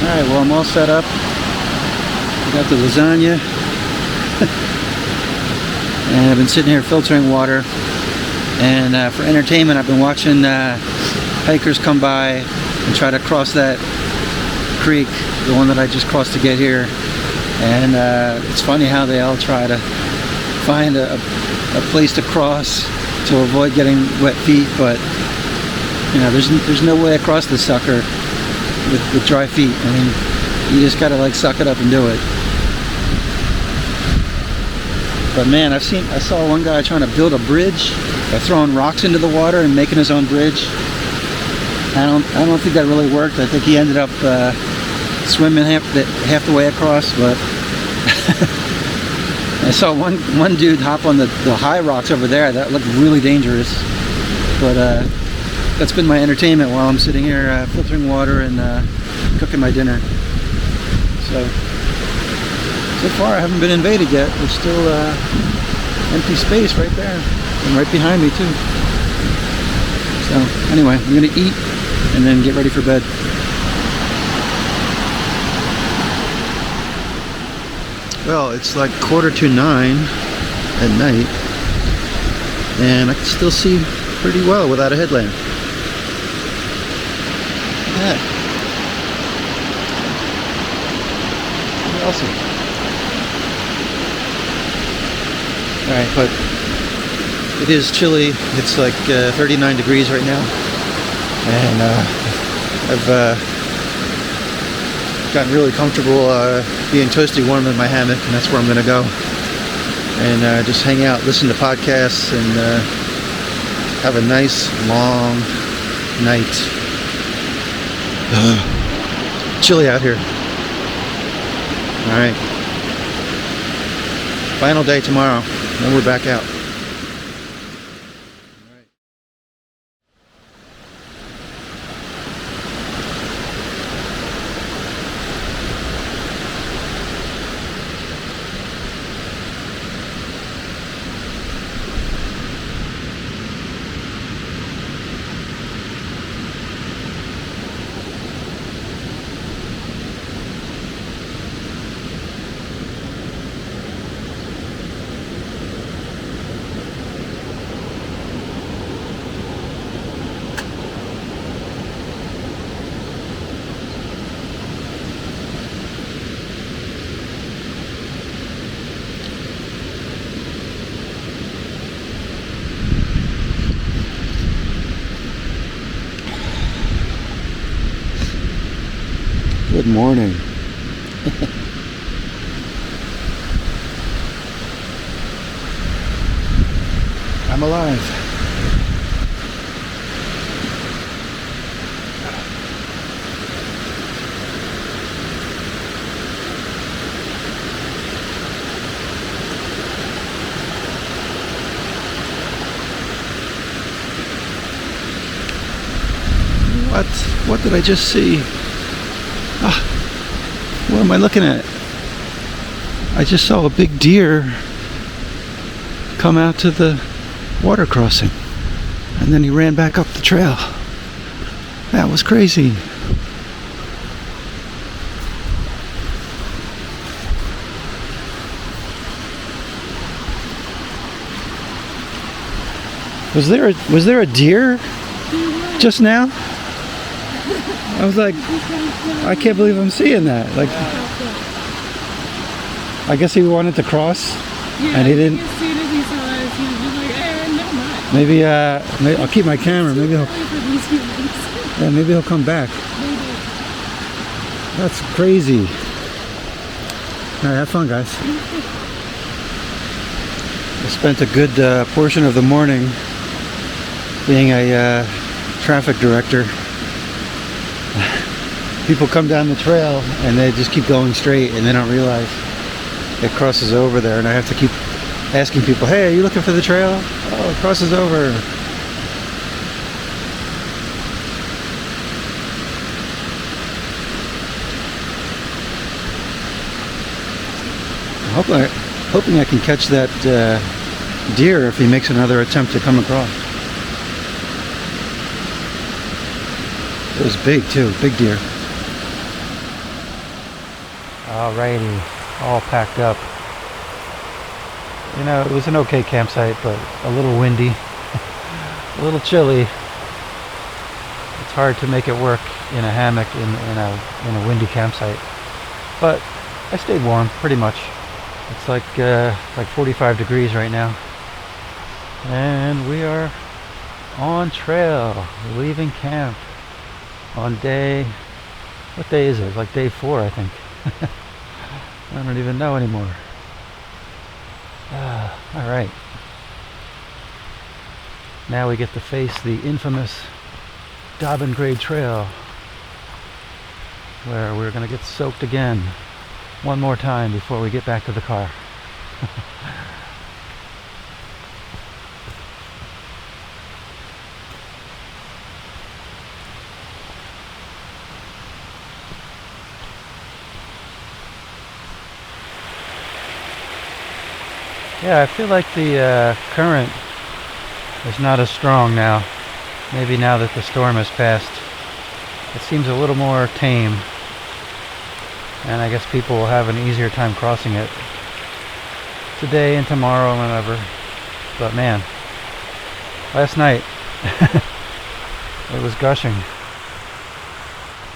Alright, well, I'm all set up. I got the lasagna. And I've been sitting here filtering water. And for entertainment, I've been watching hikers come by and try to cross that creek, the one that I just crossed to get here. And it's funny how they all try to find a place to cross to avoid getting wet feet, but you know, there's no way across this sucker with dry feet. I mean, you just gotta like suck it up and do it. But man, I saw one guy trying to build a bridge by throwing rocks into the water and making his own bridge. I don't think that really worked. I think he ended up swimming half the way across. But I saw one dude hop on the high rocks over there. That looked really dangerous. But that's been my entertainment while I'm sitting here filtering water and cooking my dinner. So far I haven't been invaded yet. There's still empty space right there, and right behind me too. So anyway, I'm gonna eat and then get ready for bed. Well, it's like 9:15 at night, and I can still see pretty well without a headlamp. Yeah. Awesome. Alright, but it is chilly. It's like 39 degrees right now, and I've gotten really comfortable being toasty warm in my hammock, and that's where I'm gonna go and just hang out, listen to podcasts, and have a nice long night. Chilly out here. Alright, final day tomorrow, then we're back out. Good morning. I'm alive. What did I just see? What am I looking at? I just saw a big deer come out to the water crossing, and then he ran back up the trail. That was crazy. Was there a deer just now? I was like, I can't believe I'm seeing that. Like, I guess he wanted to cross, and he didn't. As soon as he saw us, he was just like, never mind. Maybe I'll keep my camera. Maybe he'll come back. That's crazy. All right, have fun, guys. I spent a good portion of the morning being a traffic director. People come down the trail and they just keep going straight, and they don't realize it crosses over there, and I have to keep asking people, hey, are you looking for the trail? Oh, it crosses over. Hoping I can catch that deer if he makes another attempt to come across. It was big too, big deer. Alrighty, all packed up. You know, it was an okay campsite, but a little windy, a little chilly. It's hard to make it work in a hammock in a windy campsite. But I stayed warm, pretty much. It's like 45 degrees right now. And we are on trail, leaving camp on day, what day is it? It's like day 4, I think. I don't even know anymore. All right. Now we get to face the infamous Dobbin Grade Trail, where we're going to get soaked again one more time before we get back to the car. Yeah, I feel like the current is not as strong now. Maybe now that the storm has passed, it seems a little more tame. And I guess people will have an easier time crossing it today and tomorrow and whenever. But man, last night it was gushing.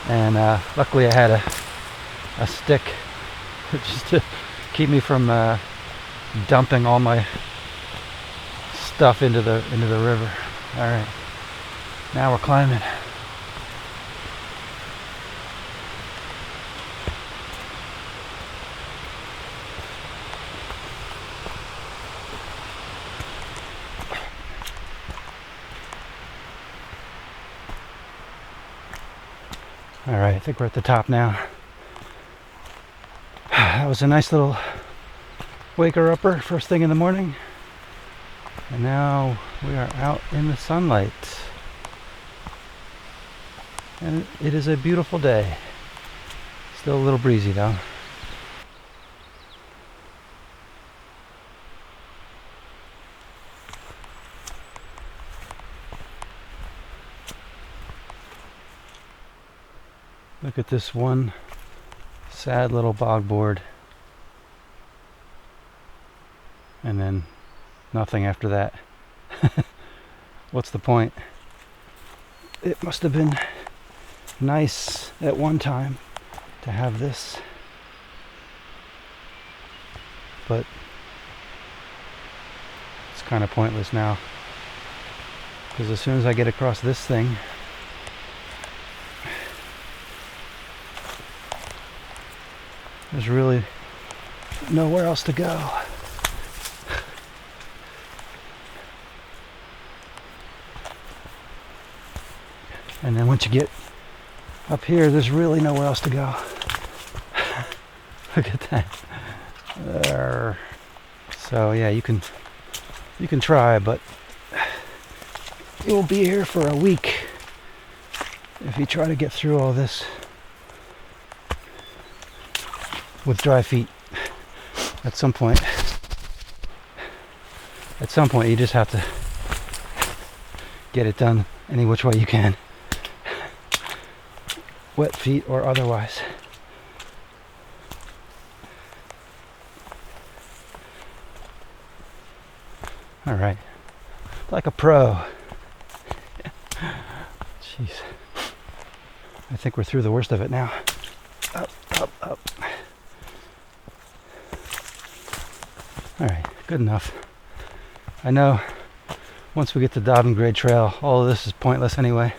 And luckily I had a stick just to keep me from dumping all my stuff into the river. All right, now we're climbing. All right, I think we're at the top now. That was a nice little waker-upper first thing in the morning. And now we are out in the sunlight. And it is a beautiful day. Still a little breezy though. Look at this one sad little bog board. And then nothing after that. What's the point? It must have been nice at one time to have this, but it's kind of pointless now, because as soon as I get across this thing, There's really nowhere else to go. And then once you get up here, there's really nowhere else to go. Look at that. There. So yeah, you can try, but you'll be here for a week if you try to get through all this with dry feet. At some point you just have to get it done any which way you can, wet feet or otherwise. All right, like a pro. Jeez, I think we're through the worst of it now. Up, up, up. All right, good enough. I know once we get to Dobbin Grade Trail, all of this is pointless anyway.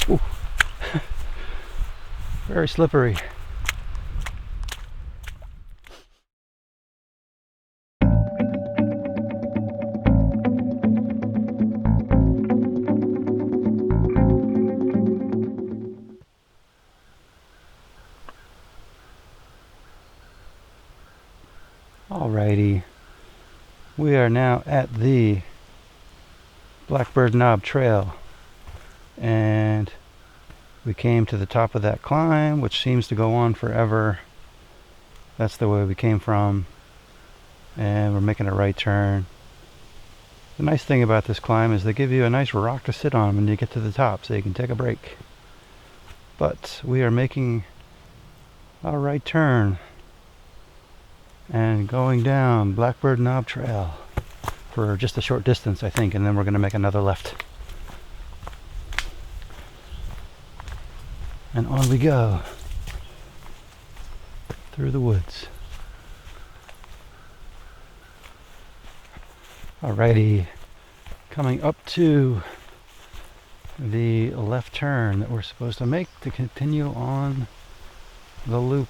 Ooh. Very slippery. Alrighty, we are now at the Blackbird Knob Trail, and we came to the top of that climb, which seems to go on forever. That's the way we came from, and we're making a right turn. The nice thing about this climb is they give you a nice rock to sit on when you get to the top, so you can take a break. But we are making a right turn and going down Blackbird Knob Trail for just a short distance, I think, and then we're going to make another left. And on we go through the woods. Alrighty, coming up to the left turn that we're supposed to make to continue on the loop.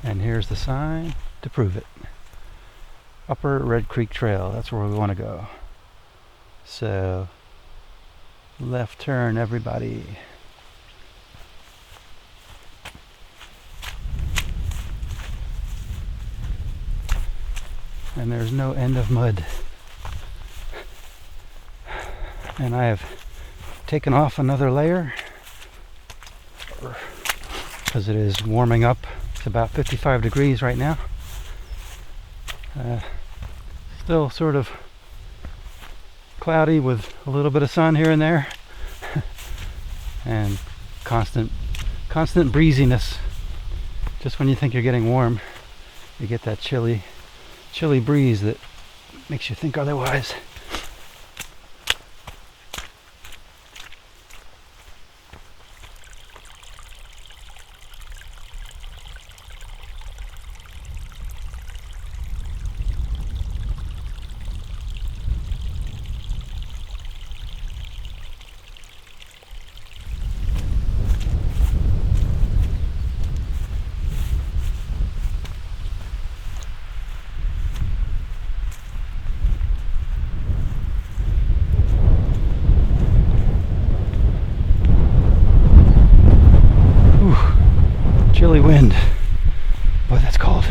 And here's the sign to prove it. Upper Red Creek Trail, that's where we want to go. So, left turn, everybody. And there's no end of mud. And I have taken off another layer because it is warming up. It's about 55 degrees right now. Still sort of cloudy with a little bit of sun here and there. And constant breeziness. Just when you think you're getting warm, you get that chilly breeze that makes you think otherwise. Chilly wind. Boy, that's cold.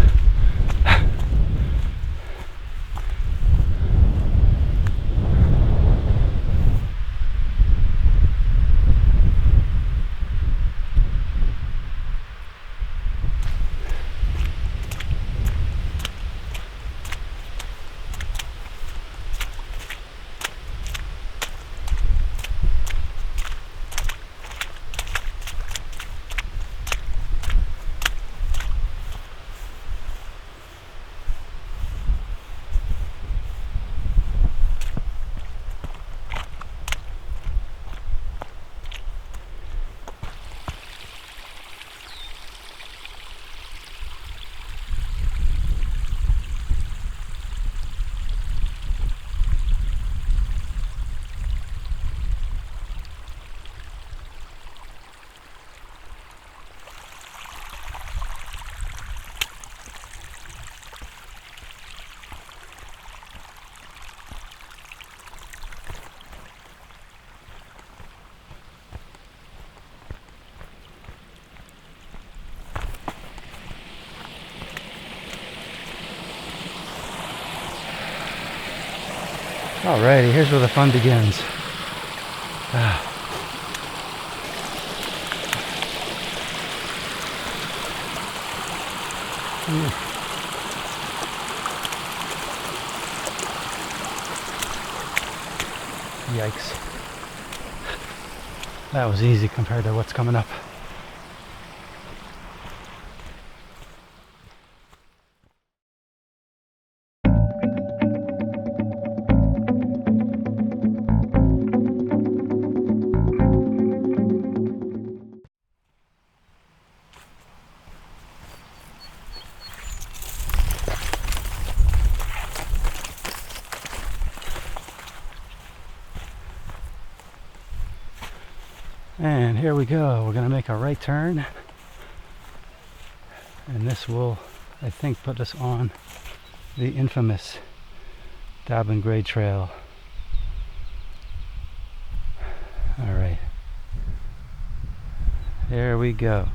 Alrighty, here's where the fun begins. Yikes. That was easy compared to what's coming up. And here we go. We're going to make a right turn. And this will, I think, put us on the infamous Dobbin Grade Trail. Alright. Here we go.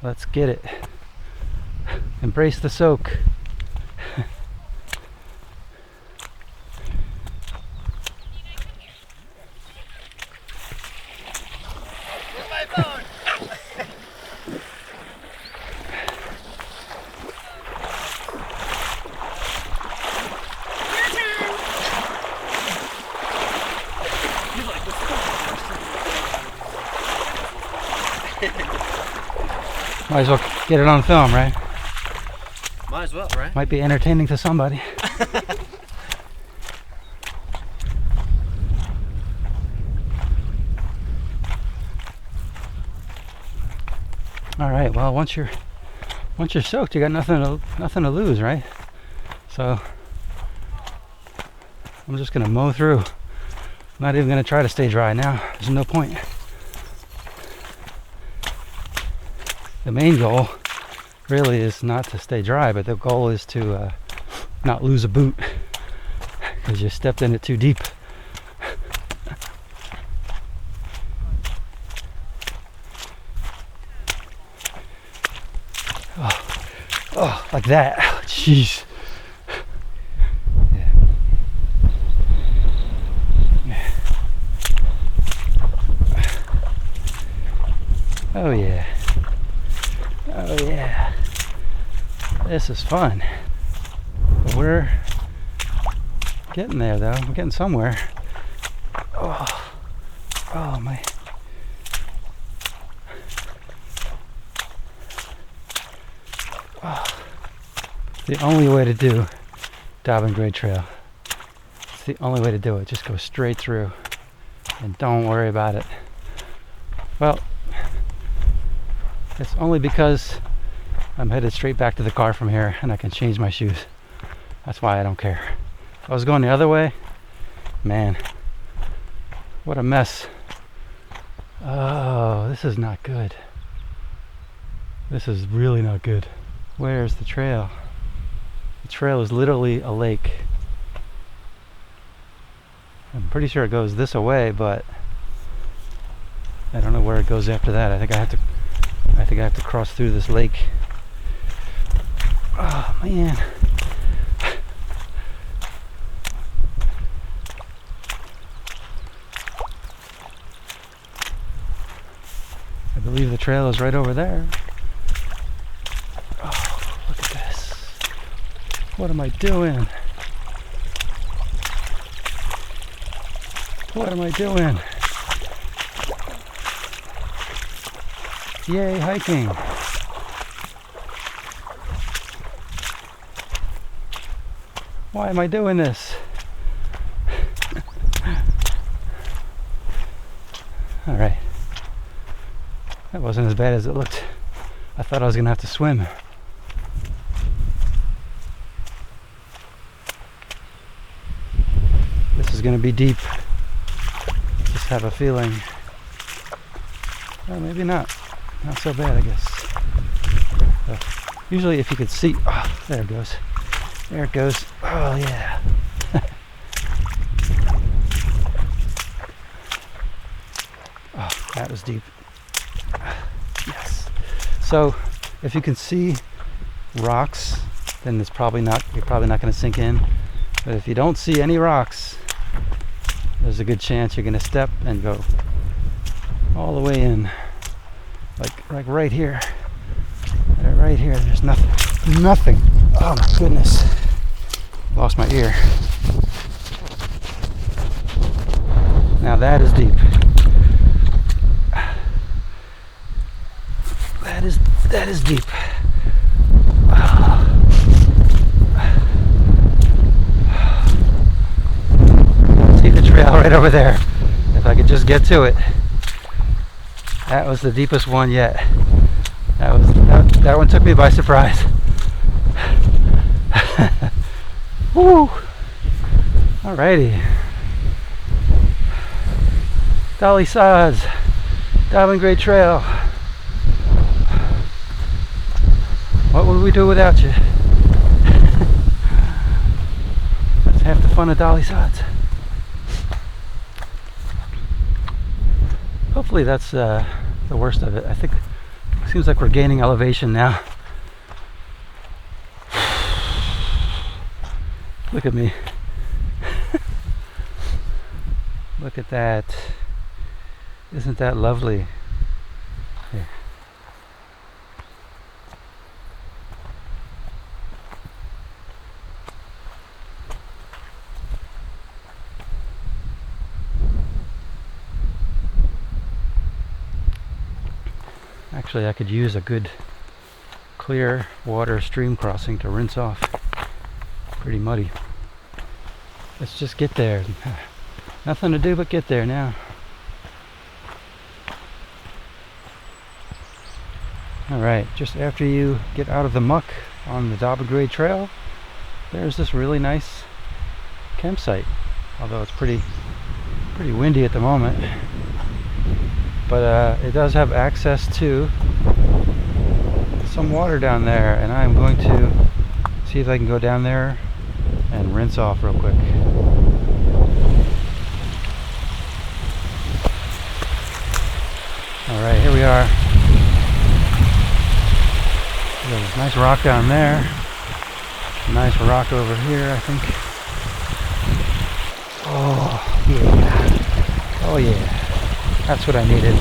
Let's get it. Embrace the soak. Might as well get it on film, right? Might as well, right? Might be entertaining to somebody. All right. Well, once you're soaked, you got nothing to lose, right? So I'm just gonna mow through. I'm not even gonna try to stay dry now. There's no point. The main goal really is not to stay dry, but the goal is to not lose a boot because you stepped in it too deep. Oh, like that. Jeez. Yeah. Yeah. Oh yeah. Oh yeah. This is fun. But we're getting there though. We're getting somewhere. Oh. Oh my. Oh. The only way to do Dobbin Grade Trail. It's the only way to do it. Just go straight through and don't worry about it. Well, it's only because I'm headed straight back to the car from here and I can change my shoes. That's why I don't care. If I was going the other way, man, what a mess. Oh, this is not good. This is really not good. Where's the trail? The trail is literally a lake. I'm pretty sure it goes this away, but I don't know where it goes after that. I think I have to cross through this lake. Oh man. I believe the trail is right over there. Oh, look at this. What am I doing? What am I doing? Yay, hiking. Why am I doing this? All right. That wasn't as bad as it looked. I thought I was gonna have to swim. This is gonna be deep. Just have a feeling. Or maybe not. Not so bad, I guess. So, usually if you could see, oh, there it goes. There it goes. Oh yeah. Oh, that was deep. Yes. So if you can see rocks, then you're probably not going to sink in. But if you don't see any rocks, there's a good chance you're going to step and go all the way in. Like right here. Right here, there's nothing. Nothing. Oh my goodness. Lost my ear. Now that is deep. That is deep. See the trail right over there. If I could just get to it. That was the deepest one yet. That one took me by surprise. Woo! Alrighty. Dolly Sods, Diamond Grade Trail. What would we do without you? That's half the fun of Dolly Sods. Hopefully that's the worst of it. I think it seems like we're gaining elevation now. Look at me. Look at that. Isn't that lovely? Here. Actually, I could use a good clear water stream crossing to rinse off. Pretty muddy. Let's just get there. Nothing to do but get there now. Alright, just after you get out of the muck on the Diamond Grade Trail, there's this really nice campsite. Although it's pretty windy at the moment. But it does have access to some water down there, and I'm going to see if I can go down there and rinse off real quick. Alright, here we are. There's a nice rock down there. A nice rock over here, I think. Oh, yeah. Oh, yeah. That's what I needed.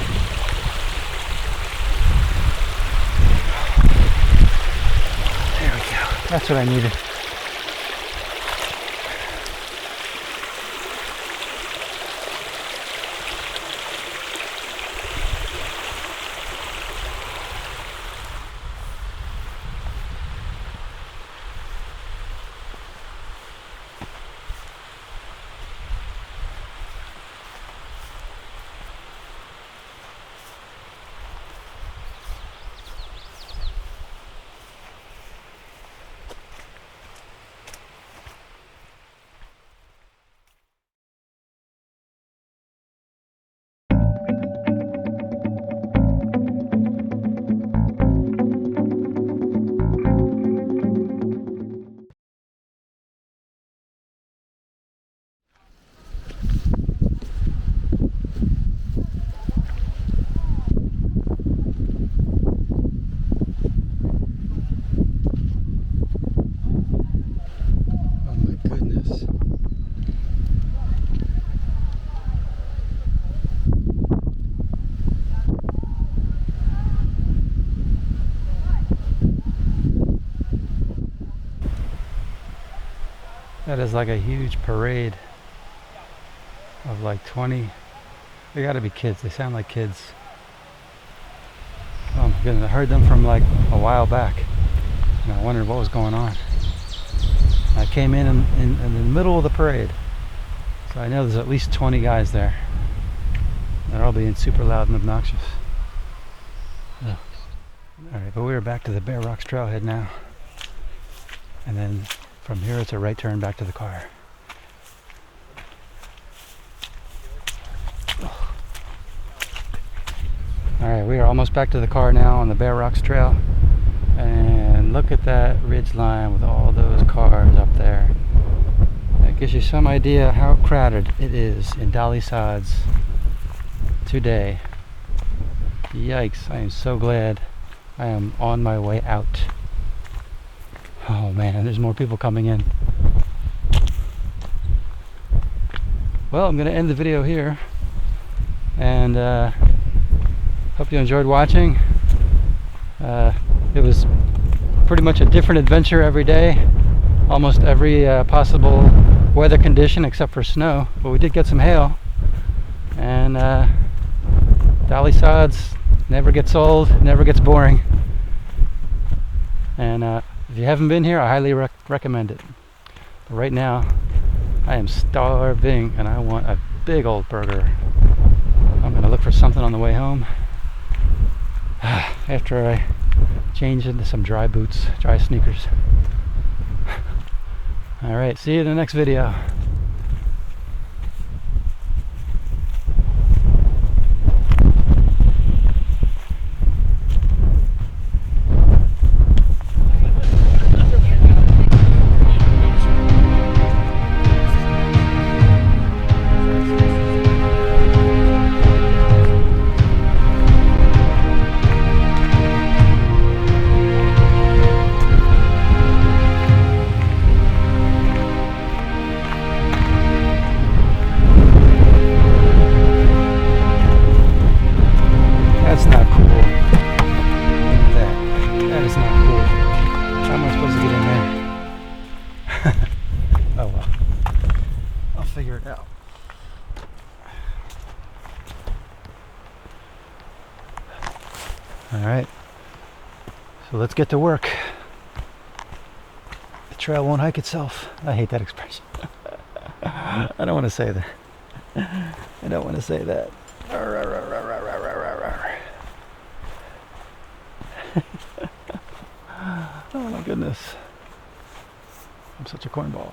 There we go. That's what I needed. That is like a huge parade of like 20. They gotta be kids. They sound like kids. Oh my goodness, I heard them from like a while back. And I wondered what was going on. I came in the middle of the parade. So I know there's at least 20 guys there. They're all being super loud and obnoxious. Oh. Alright, but we're back to the Bear Rocks trailhead now. And then from here it's a right turn back to the car. Alright, we are almost back to the car now on the Bear Rocks Trail. And look at that ridge line with all those cars up there. That gives you some idea how crowded it is in Dolly Sods today. Yikes, I am so glad I am on my way out. Oh man, there's more people coming in. well, I'm going to end the video here, and hope you enjoyed watching. It was pretty much a different adventure every day, almost every possible weather condition except for snow, but we did get some hail. And Dolly Sods never gets old, never gets boring. And if you haven't been here, I highly recommend it. But right now, I am starving and I want a big old burger. I'm going to look for something on the way home after I change into some dry boots, dry sneakers. Alright, see you in the next video. That's not cool. That is not cool. How am I supposed to get in there? Oh well. I'll figure it out. Alright. So let's get to work. The trail won't hike itself. I hate that expression. I don't want to say that. I don't want to say that. Oh my goodness. I'm such a cornball.